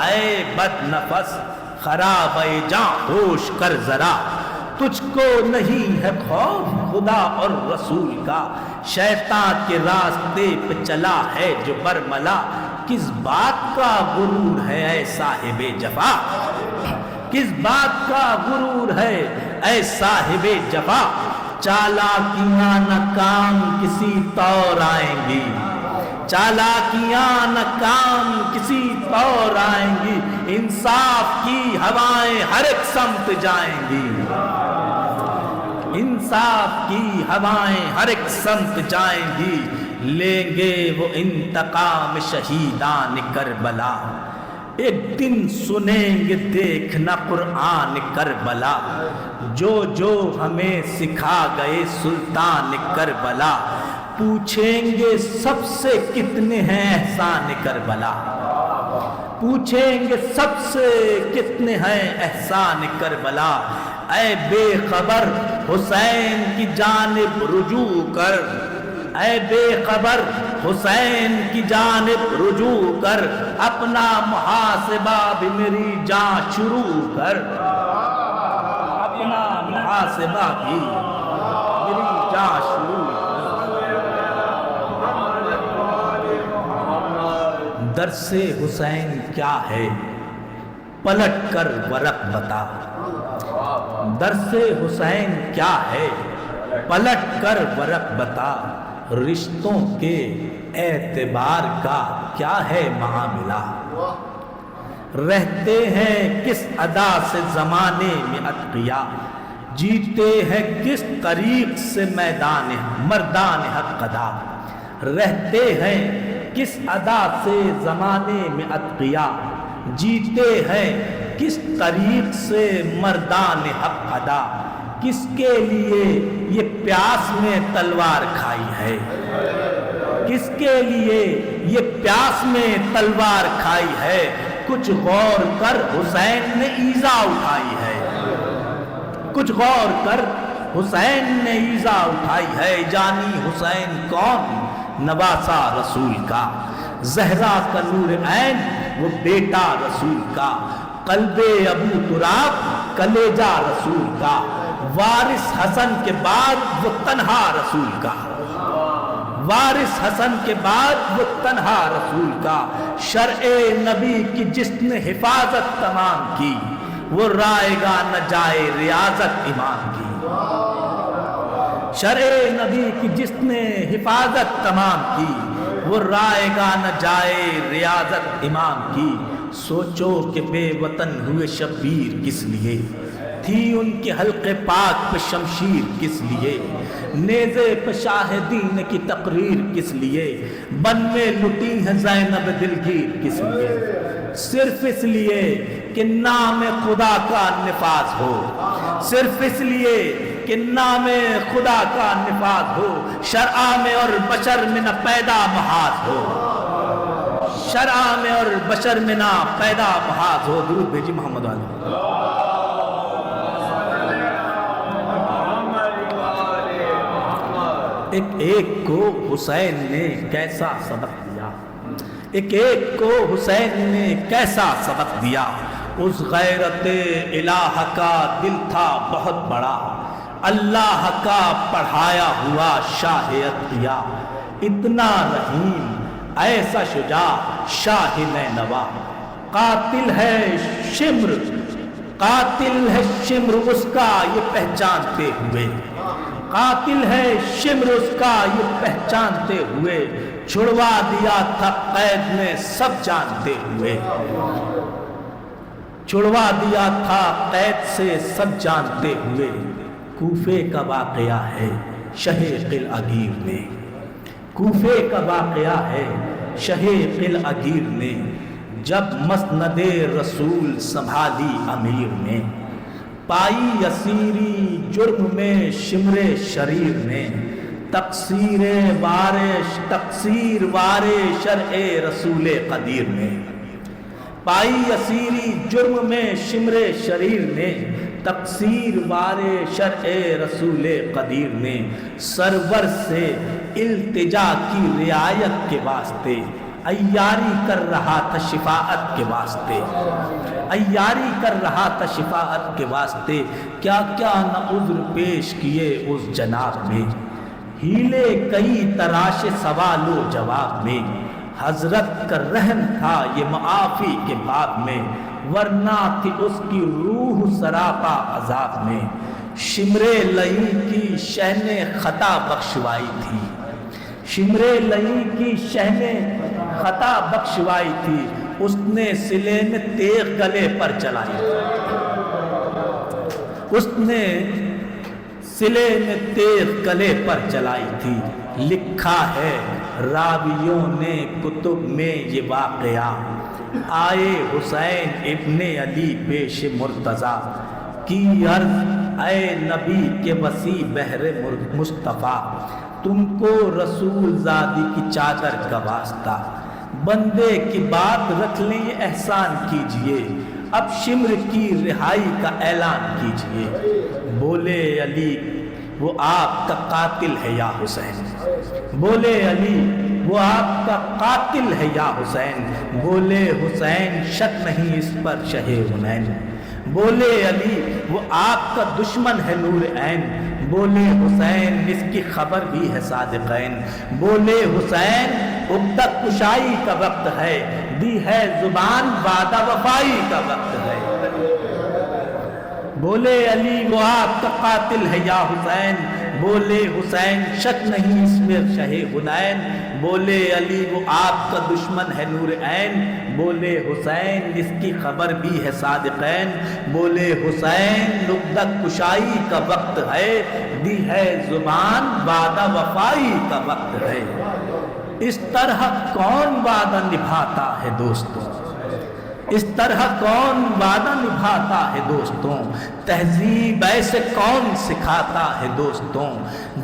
اے بد نفس خراب جاں ہوش کر ذرا، تجھ کو نہیں ہے خوف خدا اور رسول کا، شیطان کے راستے پہ چلا ہے جو برملا، کس بات کا غرور ہے اے صاحب جفا، کس بات کا غرور ہے اے صاحب جفا، چالاکیاں نہ کام کسی طور آئیں گی، چالاکیاں نہ کام کسی طور آئیں گی، انصاف کی ہوائیں ہر ایک سمت جائیں گی، انصاف کی ہوائیں ہر ایک سمت جائیں گی، لیں گے وہ انتقام شہیدان کربلا، ایک دن سنیں گے دیکھنا قرآن کربلا، جو ہمیں سکھا گئے سلطان کربلا، پوچھیں گے سب سے کتنے ہیں احسان کربلا، پوچھیں گے سب سے کتنے ہیں احسان کربلا، اے بے خبر حسین کی جانب رجوع کر، اے بے خبر حسین کی جانب رجوع کر، اپنا محاسبہ بھی میری جان شروع کر، اپنا محاسبہ بھی میری جان شروع کر، درس حسین کیا ہے پلٹ کر ورق بتا، درس حسین کیا ہے پلٹ کر ورق بتا، رشتوں کے اعتبار کا کیا ہے معاملہ، رہتے ہیں کس ادا سے زمانے میں اتقیا، جیتے ہیں کس طریق سے مردان حق ادا، رہتے ہیں کس ادا سے زمانے میں اتقیا، جیتے ہیں کس طریق سے مردان حق ادا، کس کے لیے یہ پیاس میں تلوار کھائی ہے؟ کس کے لیے یہ پیاس میں تلوار کھائی ہے؟ کچھ غور کر حسین نے ایذا اٹھائی ہے، کچھ غور کر حسین نے ایذا اٹھائی ہے۔ جانی حسین کون؟ نواسا رسول کا، زہرا کا نور عین وہ بیٹا رسول کا، قلب ابو تراب کلیجہ رسول کا، وارث حسن کے بعد وہ تنہا رسول کا، وارث حسن کے بعد وہ تنہا رسول کا، شرع نبی کی جس نے حفاظت تمام کی وہ رائے گا نہ جائے ریاضت امام کی، شرع نبی کی جس نے حفاظت تمام کی وہ رائے گا نہ جائے ریاضت امام کی۔ سوچو کہ بے وطن ہوئے شبیر کس لیے، تھی ان کے حلقے پاک پہ شمشیر کس لیے، نیزے پہ شاہ دین کی تقریر کس لیے، بن میں لٹی ہے زینب دلگیر کس لیے، صرف اس لیے کہ نام خدا کا نفاذ ہو، صرف اس لیے کہ نام خدا کا نفاذ ہو، شرع میں اور بشر میں نہ پیدا محاذ ہو، شرع میں اور بشر میں نہ پیدا محاذ ہو۔ درود بھیجی محمد علیہ۔ ایک ایک کو حسین نے کیسا سبق دیا، ایک ایک کو حسین نے کیسا سبق دیا، اس غیرت الہ کا دل تھا بہت بڑا، اللہ کا پڑھایا ہوا شاہ عطیہ، اتنا رحیم ایسا شجاع شاہ نینوا، قاتل ہے شمر، قاتل ہے شمر اس کا یہ پہچانتے ہوئے، قاتل ہے شمر اس کا یہ پہچانتے ہوئے، چھڑوا دیا تھا قید میں سب جانتے ہوئے، چھڑوا دیا تھا قید سے سب جانتے ہوئے۔ کوفے کا واقعہ ہے شہ قلعہ گیر میں، کوفے کا واقعہ ہے شہ قلعہ گیر نے، جب مسند رسول سنبھالی امیر نے، پائی اسیری جرم میں شمر شریر نے، تقصیر وارے شرع رسول قدیر نے، پائی اسیری جرم میں شمر شریر نے، تقصیر وارے شرع رسول قدیر نے، سرور سے التجا کی رعایت کے واسطے عیاری کر رہا تھا شفاعت کے واسطے، عیاری کر رہا تھا شفاعت کے واسطے، کیا کیا نہ عذر پیش کیے اس جناب میں، ہیلے کئی تراش سوال و جواب میں، حضرت کا رحم تھا یہ معافی کے باب میں، ورنہ تھی اس کی روح سراپا عذاب میں، شمر لئی کی شہ نے خطا بخشوائی تھی، شمر لئی کی شہ نے خطا بخشوائی تھی، اس نے سلے میں تیغ گلے پر چلائی تھی، اس نے سلے میں تیغ گلے پر چلائی تھی، لکھا ہے راویوں نے کتب میں یہ واقعہ، آئے حسین ابن علی پیش مرتضیٰ، کی عرض اے نبی کے وسیع بحر مصطفیٰ، تم کو رسول زادی کی چادر کا واسطہ، بندے کی بات رکھ لیں یہ احسان کیجئے، اب شمر کی رہائی کا اعلان کیجئے، بولے علی وہ آپ کا قاتل ہے یا حسین، بولے علی وہ آپ کا قاتل ہے یا حسین، بولے حسین شک نہیں اس پر شہ حنین، بولے علی وہ آپ کا دشمن ہے نور عین، بولے حسین اس کی خبر بھی ہے صادقین، بولے حسین عقدہ کشائی کا وقت ہے، دی ہے زبان وعدہ وفائی کا وقت ہے، بولے علی وہ آپ کا قاتل ہے یا حسین، بولے حسین شک نہیں اس میں شہ حنین، بولے علی وہ آپ کا دشمن ہے نور عین، بولے حسین اس کی خبر بھی ہے صادقین، بولے حسین نقطہ کشائی کا وقت ہے، دی ہے زبان وعدہ وفائی کا وقت ہے، اس طرح کون وعدہ نبھاتا ہے دوستو، اس طرح کون وعدہ نبھاتا ہے دوستوں، تہذیب ایسے کون سکھاتا ہے دوستوں،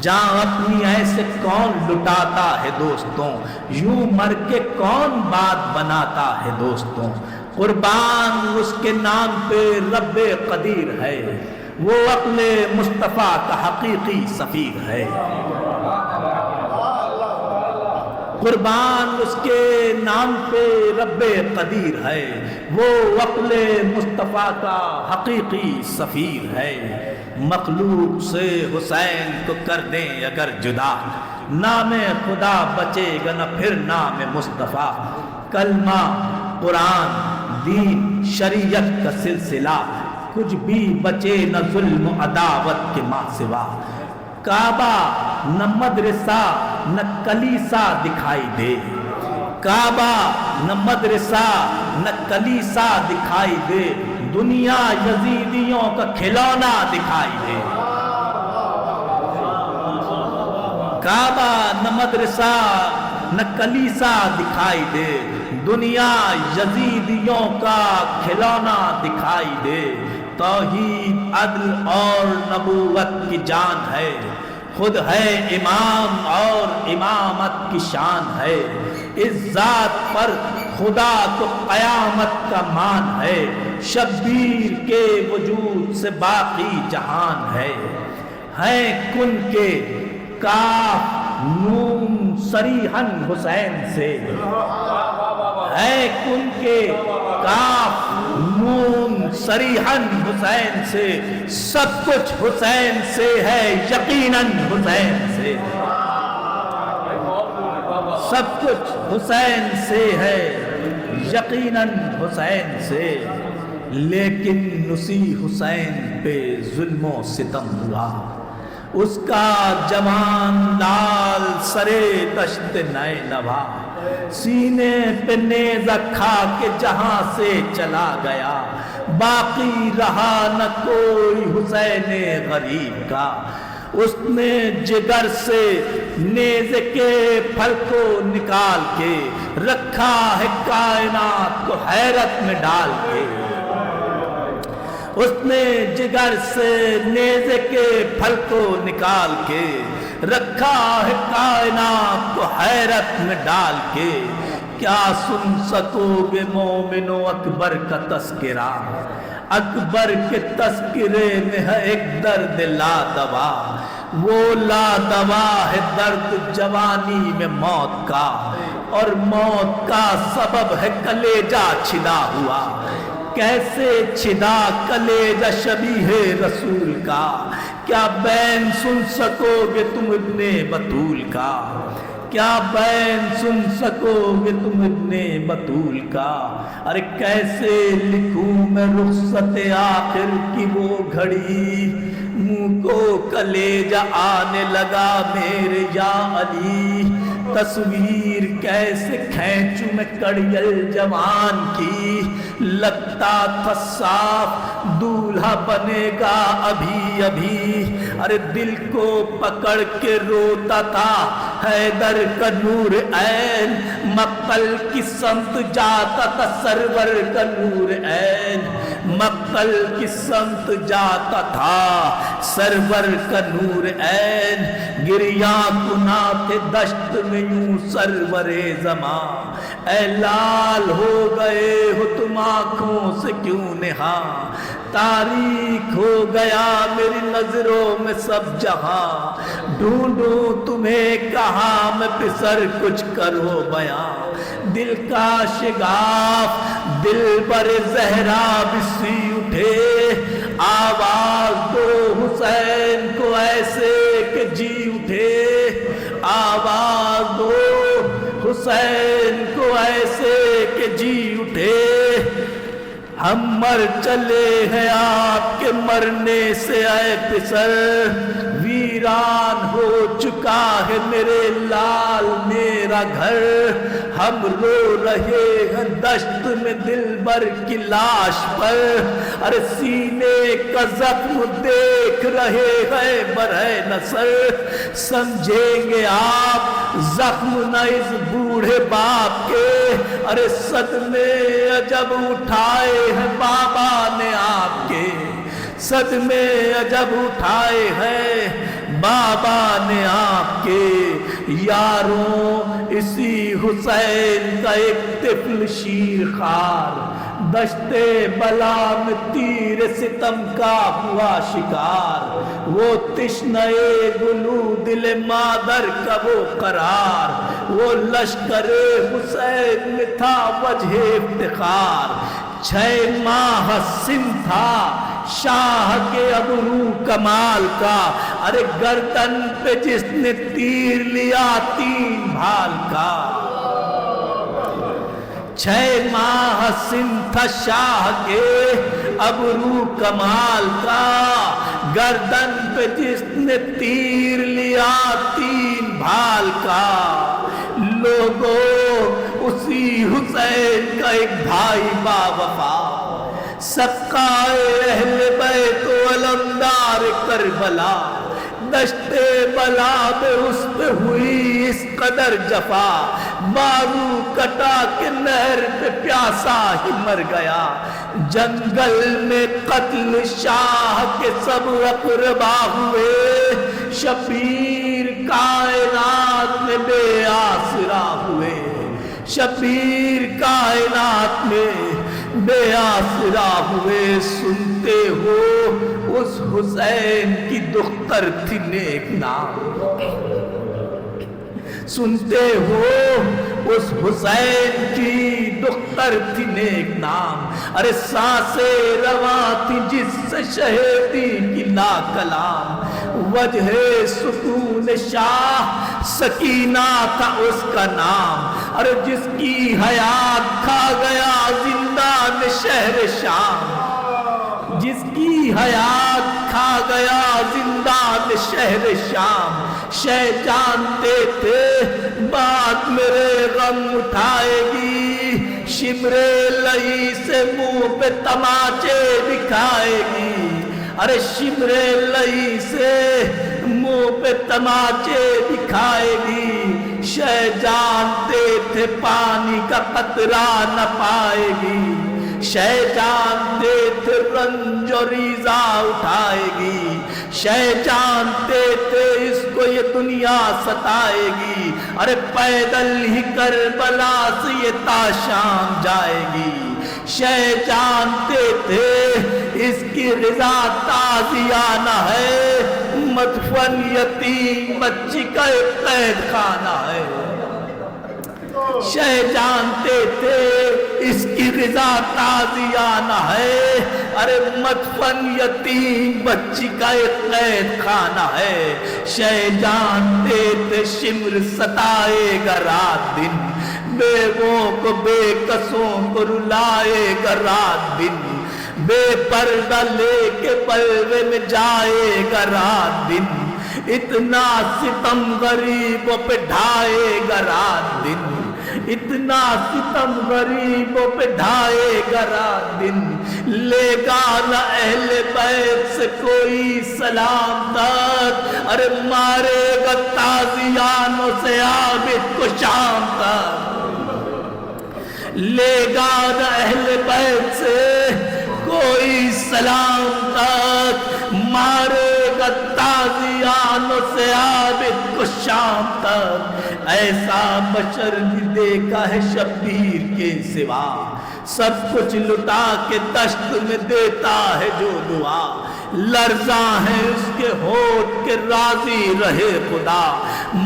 جان اپنی ایسے کون لٹاتا ہے دوستوں، یوں مر کے کون بات بناتا ہے دوستوں۔ قربان اس کے نام پہ رب قدیر ہے، وہ عقل مصطفیٰ کا حقیقی سفیر ہے۔ قربان اس کے نام پہ رب قدیر ہے، وہ عقل مصطفیٰ کا حقیقی سفیر ہے۔ مخلوق سے حسین کو کر دیں اگر جدا، نام خدا بچے گا نہ پھر نام مصطفیٰ۔ کلمہ، قرآن، دین، شریعت کا سلسلہ، کچھ بھی بچے نہ ظلم و عداوت کے ماں سوا۔ کعبہ نہ مدرسہ نہ کلیسا دکھائی دے، کعبہ نہ مدرسہ نہ کلیسا دکھائی دے، دنیا یزیدیوں کا کھلونا دکھائی دے۔ کعبہ نہ مدرسہ نہ کلیسا دکھائی دے، دنیا یزیدیوں کا کھلونا دکھائی دے۔ توحید، عدل اور نبوت کی جان ہے، خود ہے امام اور امامت کی شان ہے۔ اس ذات پر خدا کو قیامت کا مان ہے، شبیر کے وجود سے باقی جہان ہے۔ کن کے کاف نون صریحاً حسین سے، ہے کن کے کاف نون صریحاً حسین سے، سب کچھ حسین سے ہے یقیناً حسین سے، سب کچھ حسین سے ہے یقیناً حسین سے۔ لیکن اسی حسین پہ ظلم و ستم ہوا، اس کا جوان لال سرے دشت نینوا، سینے پہ نیزہ کھا کے جہاں سے چلا گیا، باقی رہا نہ کوئی حسین غریب کا۔ اس نے جگر سے نیزے کے پھل کو نکال کے رکھا ہے کائنات کو حیرت میں ڈال کے۔ اس نے جگر سے نیزے کے پھل کو نکال کے رکھا ہے کائنات کو حیرت میں ڈال کے۔ کیا سن سکو گے مومنو اکبر کا تذکرہ، اکبر کے تذکرے میں ہے ایک درد لا دوا، وہ لا دوا ہے درد جوانی میں موت کا، اور موت کا سبب ہے کلیجہ چھدا ہوا۔ کیسے چھدا کلیجہ شبیہ رسول کا، کیا بین سن سکو گے تم ابن بطول کا، کیا بین سن سکو گے تم ابن بطول کا۔ ارے کیسے لکھوں میں رخصت آخر کی وہ گھڑی، منہ کو کلیجہ آنے لگا میرے یا علی، تصویر کیسے کھینچوں میں کڑیل جوان کی، لگتا تھا صاف دولہا بنے گا ابھی ابھی، ارے دل کو پکڑ کے روتا تھا حیدر کا نور عین، مقتل کی سمت جاتا تھا سرور کا نور عین، مقتل کی سمت جاتا تھا سرور کا نور عین، گریاں کنا تھے دشت میں یوں سرور زمان، اے لال ہو گئے ہو تم آنکھوں سے کیوں نہاں، تاریک ہو گیا میری نظروں میں سب جہاں، ڈھونڈوں تمہیں کہاں میں پسر کچھ کرو بیان، دل کا شگاف دل بر زہرا بسی اٹھے، آواز دو حسین کو ایسے کہ جی اٹھے، آواز دو حسین کو ایسے کہ جی اٹھے، ہم مر چلے ہیں آپ کے مرنے سے اے پسر، ویر ویران ہو چکا ہے میرے لال میرا گھر، ہم رو رہے ہیں دشت میں دلبر کی لاش پر، ارے سینے کا زخم دیکھ رہے ہیں برہے نصر، سمجھیں گے آپ زخم نہ اس بوڑھے باپ کے، ارے صدمے عجب اٹھائے ہیں بابا نے آپ کے، صدمے عجب اٹھائے ہیں بابا نے آپ کے، یاروں اسی حسین کا ایک طفل شیر خار، دشتے بلا میں تیر ستم کا ہوا شکار، وہ تشنہ گلو دل مادر کا وہ قرار، وہ لشکر حسین میں تھا وجہ افتخار، 6 ماہ سن تھا شاہ کے ابرو کمال کا، ارے گردن پہ جس نے تیر لیا 3 بھال کا، 6 ماہ سن تھا شاہ کے ابرو کمال کا، گردن پہ جس نے تیر لیا 3 بھال کا، لوگوں اسی حسین کا ایک بھائی با وفا، سقائے اہل بیت و علمدار کربلا، دشت بلا میں اس پہ ہوئی اس قدر جفا، بازو کٹا کے نہر پہ پیاسا ہی مر گیا، جنگل میں قتل شاہ کے سب اقربا ہوئے، شبیر کائنات میں بے آسرا ہوئے، شبیر کائنات میں بے آسرا ہوئے، سنتے ہو اس حسین کی دختر تھی نیک نام، سنتے ہو اس حسین کی دختر تھی نیک نام، ارے سانسیں رواں تھی جس سے شہیدی کی لا کلام، وجہ سکون شاہ سکینہ تھا اس کا نام، ارے جس کی حیات کھا گیا زندان شہر شام، جس کی حیات کھا گیا زندان شہر شام، شہ جانتے تھے بات میرے غم اٹھائے گی، شمر لئی سے منہ پہ تماچے دکھائے گی، ارے شمر لئی سے منہ پہ تماچے دکھائے گی، شہ جانتے تھے پانی کا قطرہ نہ پائے گی، شہ جانتے تھے رنج و ریزہ اٹھائے گی، شہ جانتے تھے اس کو یہ دنیا ستائے گی، ارے پیدل ہی کربلا سے یہ تاشام جائے گی، شہ جانتے تھے اس کی رضا تازیانہ ہے، مدفن یتیم بچی کا ایک قید خانہ ہے، شہ جانتے تھے اس کی رضا تازیانہ ہے، ارے مدفن یتیم بچی کا ایک قید خانہ ہے، شہ جانتے تھے شمر ستائے گا رات دن، بیووں کو بے کسوں کو رلائے گا رات دن، بے پردہ لے کے بلوے میں جائے گا رات دن، اتنا ستم غریبوں پہ ڈھائے گا رات دن، اتنا ستم غریبوں پہ ڈھائے گا رات دن، لے گا نہ اہل بیت سے کوئی سلام تک، ارے مارے گا تازیانوں سے عابد کو شام تک، لے گا نہ اہل بیت سے کوئی سلام تک، مارے گا تازیانوں سے عابد کو شام تک، ایسا بشر بھی دیکھا ہے شبیر کے سوا، سب کچھ لٹا کے دشت میں دیتا ہے جو دعا، لرزاں ہے اس کے ہونٹ کے راضی رہے خدا،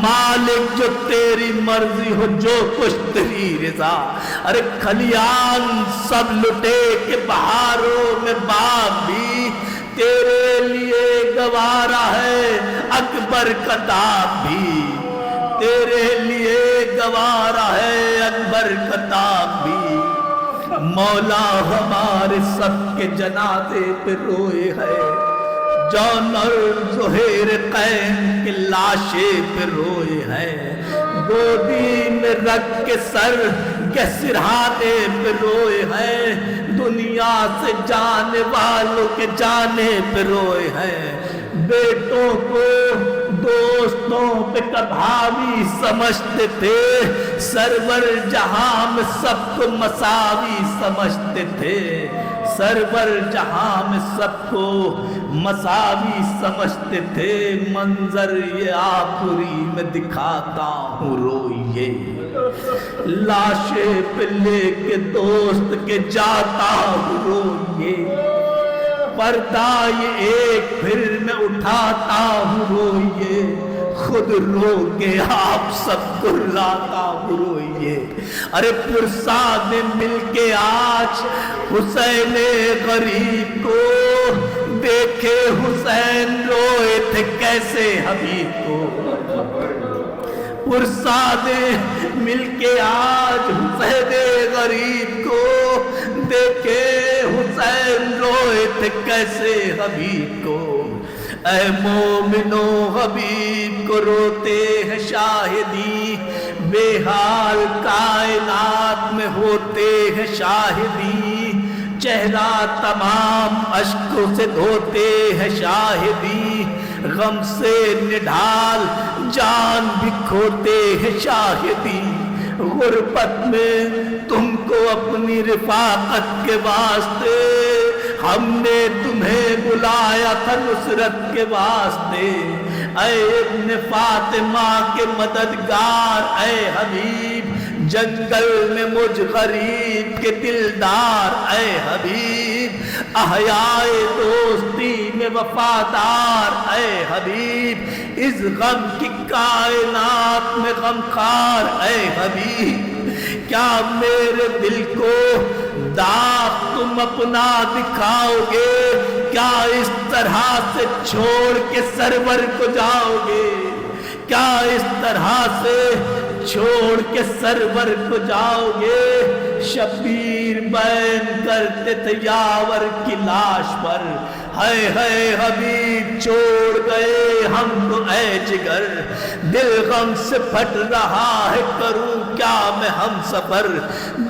مالک جو تیری مرضی ہو جو کچھ تیری رضا، ارے کھلیان سب لٹے کے بہاروں میں باغ بھی تیرے لیے گوارا ہے، اکبر کا داغ بھی تیرے لیے گوارا ہے، اکبر کا داغ بھی، مولا ہمارے سب کے جنازے پہ روئے ہے، جون اور زہیر قین کے لاشیں پہ روئے ہیں، گودی میں رکھ کے سر کے سرہانے پہ روئے ہیں، دنیا سے جانے والوں کے جانے پہ روئے ہیں، بیٹوں کو دوستوں پہ کبھاوی سمجھتے تھے، سرور جہاں میں سب کو مساوی سمجھتے تھے، سرور جہاں میں سب کو مساوی سمجھتے تھے، منظر یہ آخری میں دکھاتا ہوں روئیے، لاشیں پہ لے کے دوست کے جاتا ہوں روئیے، پردہ یہ ایک پھر میں اٹھاتا ہوں روئیے، خود رو کے آپ سب کو لاتا ہوں روئیے، ارے پرساد مل کے آج حسین غریب کو دیکھے، حسین روئے تھے کیسے حبیب کو، پرساد مل کے آج حسین غریب کو دیکھے، حسین روئے تھے کیسے حبیب کو، اے مومنو حبیب کو روتے ہیں شاہدی، بے حال کائنات میں ہوتے ہیں شاہدی، چہرہ تمام اشکوں سے دھوتے ہیں شاہدی، غم سے نڈھال جان بھی کھوتے ہیں شاہدی، غربت میں تم کو اپنی رفاقت کے واسطے ہم نے تمہیں بلایا تھا نصرت کے واسطے، اے ابن فاطمہ کے مددگار اے حبیب، جنگل میں مجھ غریب کے دلدار اے حبیب، احیائے دوستی میں وفادار اے حبیب، اس غم کی کائنات میں غمخوار اے حبیب، کیا میرے دل کو داغ تم اپنا دکھاؤ گے، کیا اس طرح سے چھوڑ کے سرور کو جاؤ گے، کیا اس طرح سے چھوڑ کے سرور کو جاؤ گے، شبیر بین کرتے تھے یاور کی لاش پر، ہائے ہائے حبیب چھوڑ گئے ہم کو اے جگر، دل غم سے پھٹ رہا ہے کروں کیا میں ہم سفر،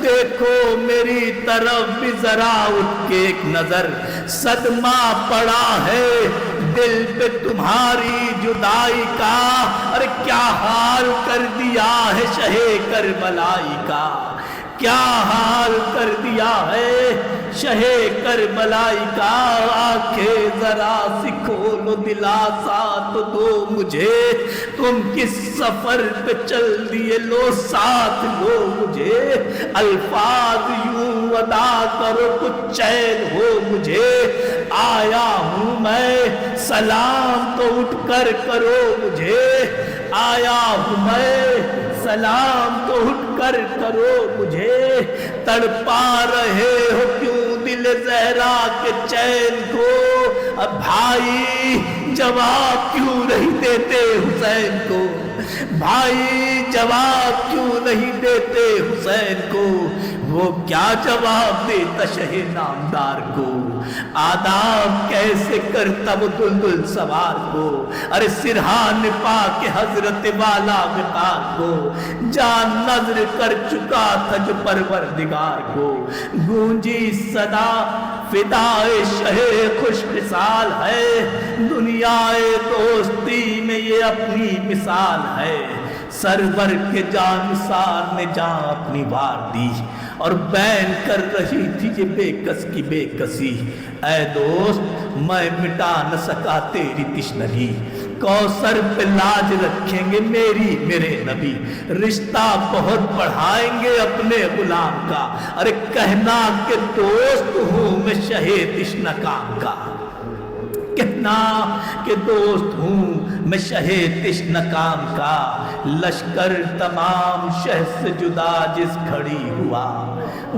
دیکھو میری طرف بھی ذرا اٹھ کے ایک نظر، صدمہ پڑا ہے دل پہ تمہاری جدائی کا، ارے کیا حال کر دیا ہے شہ کربلائی کا، کیا حال کر دیا ہے شہ کربلائی کا، آنکھیں ذرا سی کھولو دلاسا تو دو مجھے، تم کس سفر پہ چل دیے لو ساتھ لو مجھے، الفاظ یوں ادا کرو کچھ چین ہو مجھے، آیا ہوں میں سلام تو اٹھ کر کرو مجھے، آیا ہوں میں سلام تو اٹھ کر کرو مجھے، تڑپا رہے ہو کیوں دل زہرا کے چین کو، اب بھائی جواب کیوں نہیں دیتے حسین کو، بھائی جواب کیوں نہیں دیتے حسین کو، وہ کیا جواب دیتا شہ نامدار کو، آداب کیسے کرتا وہ دلدل سوار کو، ارے سرحان پا کے حضرت والا وقار کو، جان نظر کر چکا تھا جو پروردگار کو، گونجی صدا فدائے شہ خوش مثال ہے، دنیا دوستی میں یہ اپنی مثال ہے، سرور کے جانثار نے جان اپنی وار دی اور بین کر رہی تھی یہ بے کس کی بے کسی، اے دوست میں مٹا نہ سکا تیری تشنگی، کوثر پہ لاج رکھیں گے میری میرے نبی، رشتہ بہت بڑھائیں گے اپنے غلام کا، ارے کہنا کہ دوست ہوں میں شہ تشنہ کام کا، کہنا کہ دوست ہوں میں شہ تشنہ کام کا، لشکر تمام شہ سے جدا جس کھڑی ہوا،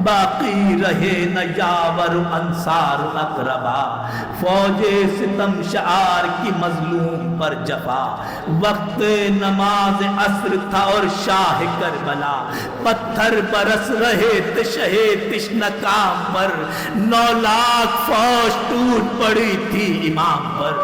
باقی رہے نہ یاور انصار اقربا، فوج ستم شعار کی مظلوم پر جفا، وقت نماز عصر تھا اور شاہ کربلا، پتھر برس رہے تھے شہ تشنہ کام پر، 9 لاکھ فوج ٹوٹ پڑی تھی امام پر،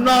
9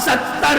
70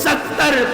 70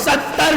70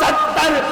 70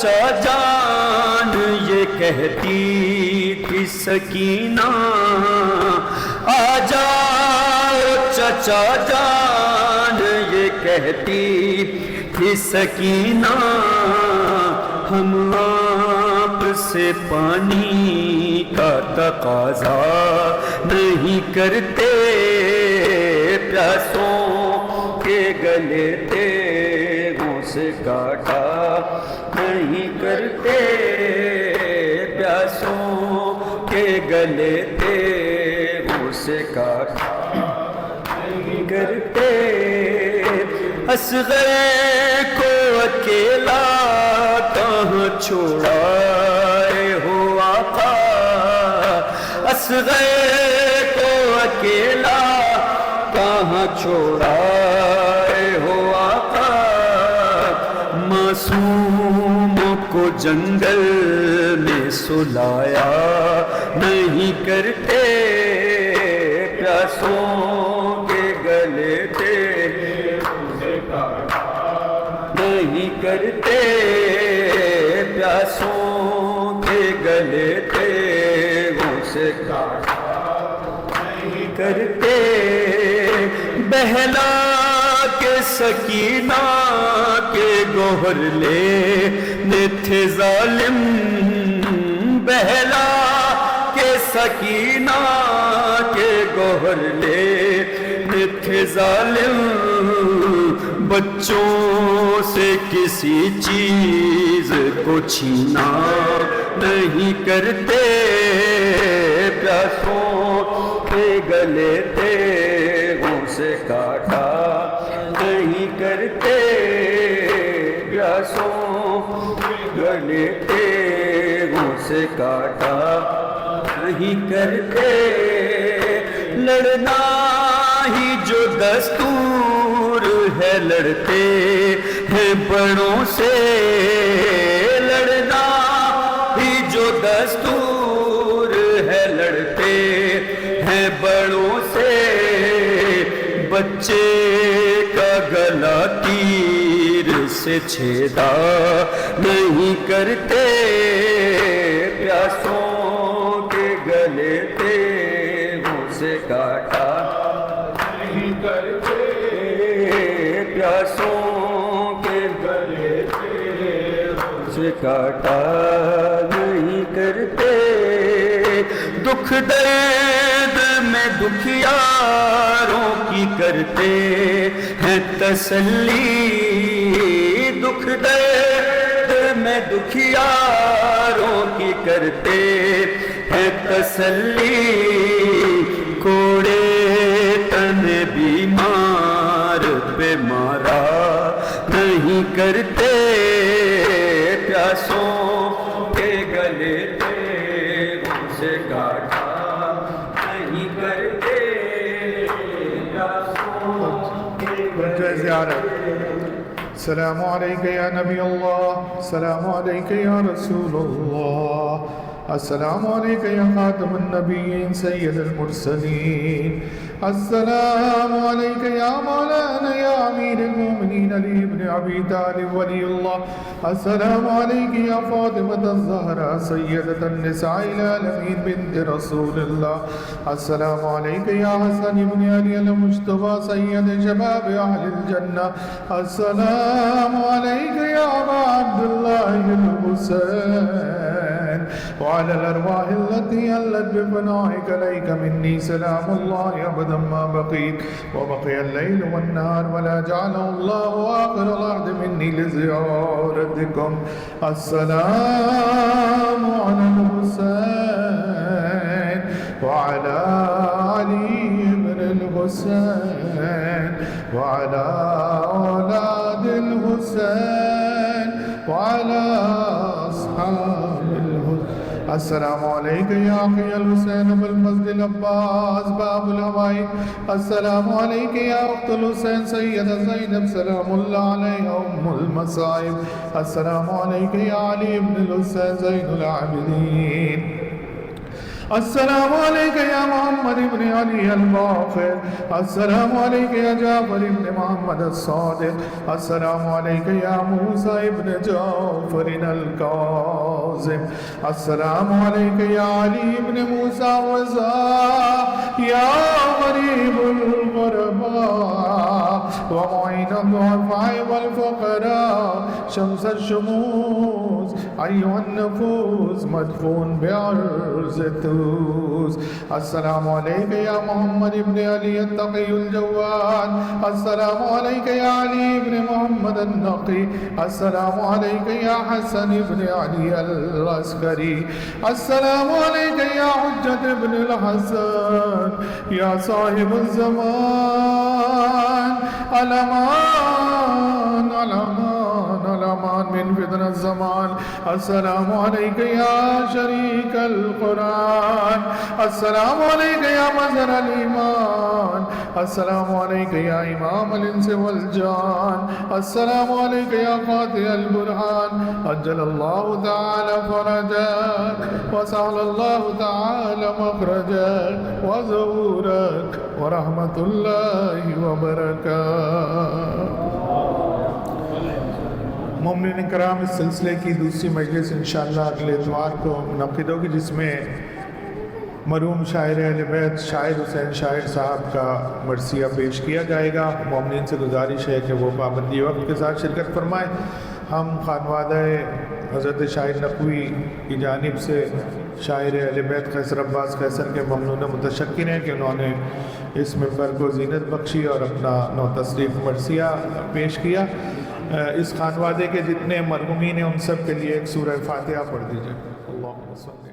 چچا جان یہ کہتی تھی سکینہ، آ جاؤ چچا جان یہ کہتی تھی سکینہ، ہم آپ سے پانی کا تقاضا نہیں کرتے، پیاسوں کے گلے تیغوں سے کاٹا نہیں کرتے، پیاسوں کے گلے تیغوں سے کاٹا نہیں کرتے، اصغر کو اکیلا کہاں چھوڑائے ہو آقا، اصغر کو اکیلا کہاں چھوڑائے ہو آقا، معصوموں کو جنگل میں سلایا نہیں کرتے، پیاسوں کے گلے نہیں کرتے، پیاسوں کے گلے تیغوں سے کاٹا نہیں کرتے، بہلا کے سکینہ کے گوہر لینے تھے ظالم، بہلا کے سکینہ کے گوہر لینے تھے ظالم، بچوں سے کسی چیز کو چھینا نہیں کرتے، پیاسوں کے گلے تیغوں سے کاٹا نہیں کرتے، پیاسوں کے گلے تیغوں سے کاٹا نہیں کرتے، لڑنا ہی جو دستور ہے لڑتے ہیں بڑوں سے، لڑنا ہی جو دستور ہے لڑتے ہیں بڑوں سے، بچے کا گلا تیر سے چھیدا نہیں کرتے، پیاسوں کے گلے تیغوں سے کاٹا نہیں کرتے، پیاسوں کے گلے تیغوں سے کاٹا نہیں کرتے، دکھ درد میں دکھیاروں کی کرتے ہیں تسلی، دکھ درد میں دکھیاروں کی کرتے ہیں تسلی، کوڑے تن بیمار پہ مارا نہیں کرتے، پیاسوں کے گلے تیغوں سے کاٹا نہیں کرتے، پیاسوں کے گلے السلام علیکہ یا نبی اللہ، السلام علیکہ یا رسول اللہ، السلام علیکہ یا خاتم النبیین سید المرسلین، السلام علیکہ یا مولانا یا امیر المومنین علی بن ابی طالب ولی اللہ، السلام علیکہ یا فاطمۃ الزہرا سیدۃ النساء العالمین بنت رسول اللہ، السلام علیکہ یا حسن بن علی المجتبی سید شباب اہل الجنہ، السلام علیکہ یا ابا عبداللہ الحسین وعلى الأرواح التي هلت بفنائك إليك مني سلام الله أبدا ما بقيت وبقي الليل والنهار ولا جعله الله آخر العهد مني لزيارتكم، السلام على الحسين وعلى علي بن الحسين وعلى أولاد الحسين وعلى أصحاب الحسين، السلام علیکہ یا اخی الحسین بالمسجد العباس باب الہوائی، السلام علیکہ یا اخت الحسین سیدہ زینب سلام اللہ علیہ ام المصائب، السلام علیکہ یا علی بن الحسین زین العابدین، السلام علیکم یا محمد ابن علی الباقر، السلام علیکم یا جعفر ابن محمد الصادق، السلام علیکم یا موسیٰ ابن جعفر الکاظم، السلام علیکم یا علی ابن موسیٰ الرضا، یا غریب الغرباء ومعین الضعفاء والفقراء، شمس الشموس، ایها النفوس مدفون بعرض توس، السلام علیکم یا محمد ابن علی التقی الجواد، السلام علیکم یا علی ابن محمد النقی، السلام علیکم یا حسن ابن علی العسکری، السلام علیکم یا حجت ابن الحسن، یا صاحب الزمان، الامان الامان الامان من فتن الزمان، السلام علیکم یا شریک القرآن، السلام علیکم یا مظہر الایمان، السلام علیکم یا امام الانس والجان، السلام علیکم یا قاطع البرہان، عجل اللہ تعالی فرجک وسهل اللہ تعالی مخرجک وظہورک ورحمت اللہ وبرکاتہ۔ مومنین کرام، اس سلسلے کی دوسری مجلس انشاءاللہ اگلے اتوار کو منعقد ہوگی، جس میں مرحوم شاعر اہل بیت شاعر حسین شاعر صاحب کا مرثیہ پیش کیا جائے گا۔ مومنین سے گزارش ہے کہ وہ پابندی وقت کے ساتھ شرکت فرمائیں۔ ہم خانوادہ حضرت شاعر نقوی کی جانب سے شاعر اہل بیت قیصر عباس قیصر کے ممنون متشکر ہیں کہ انہوں نے اس ممبر کو زینت بخشی اور اپنا نو تصریف مرثیہ پیش کیا۔ اس خانوادے کے جتنے مرحومین ہیں ان سب کے لیے ایک سورہ فاتحہ پڑھ دیجئے۔ اللہم صلی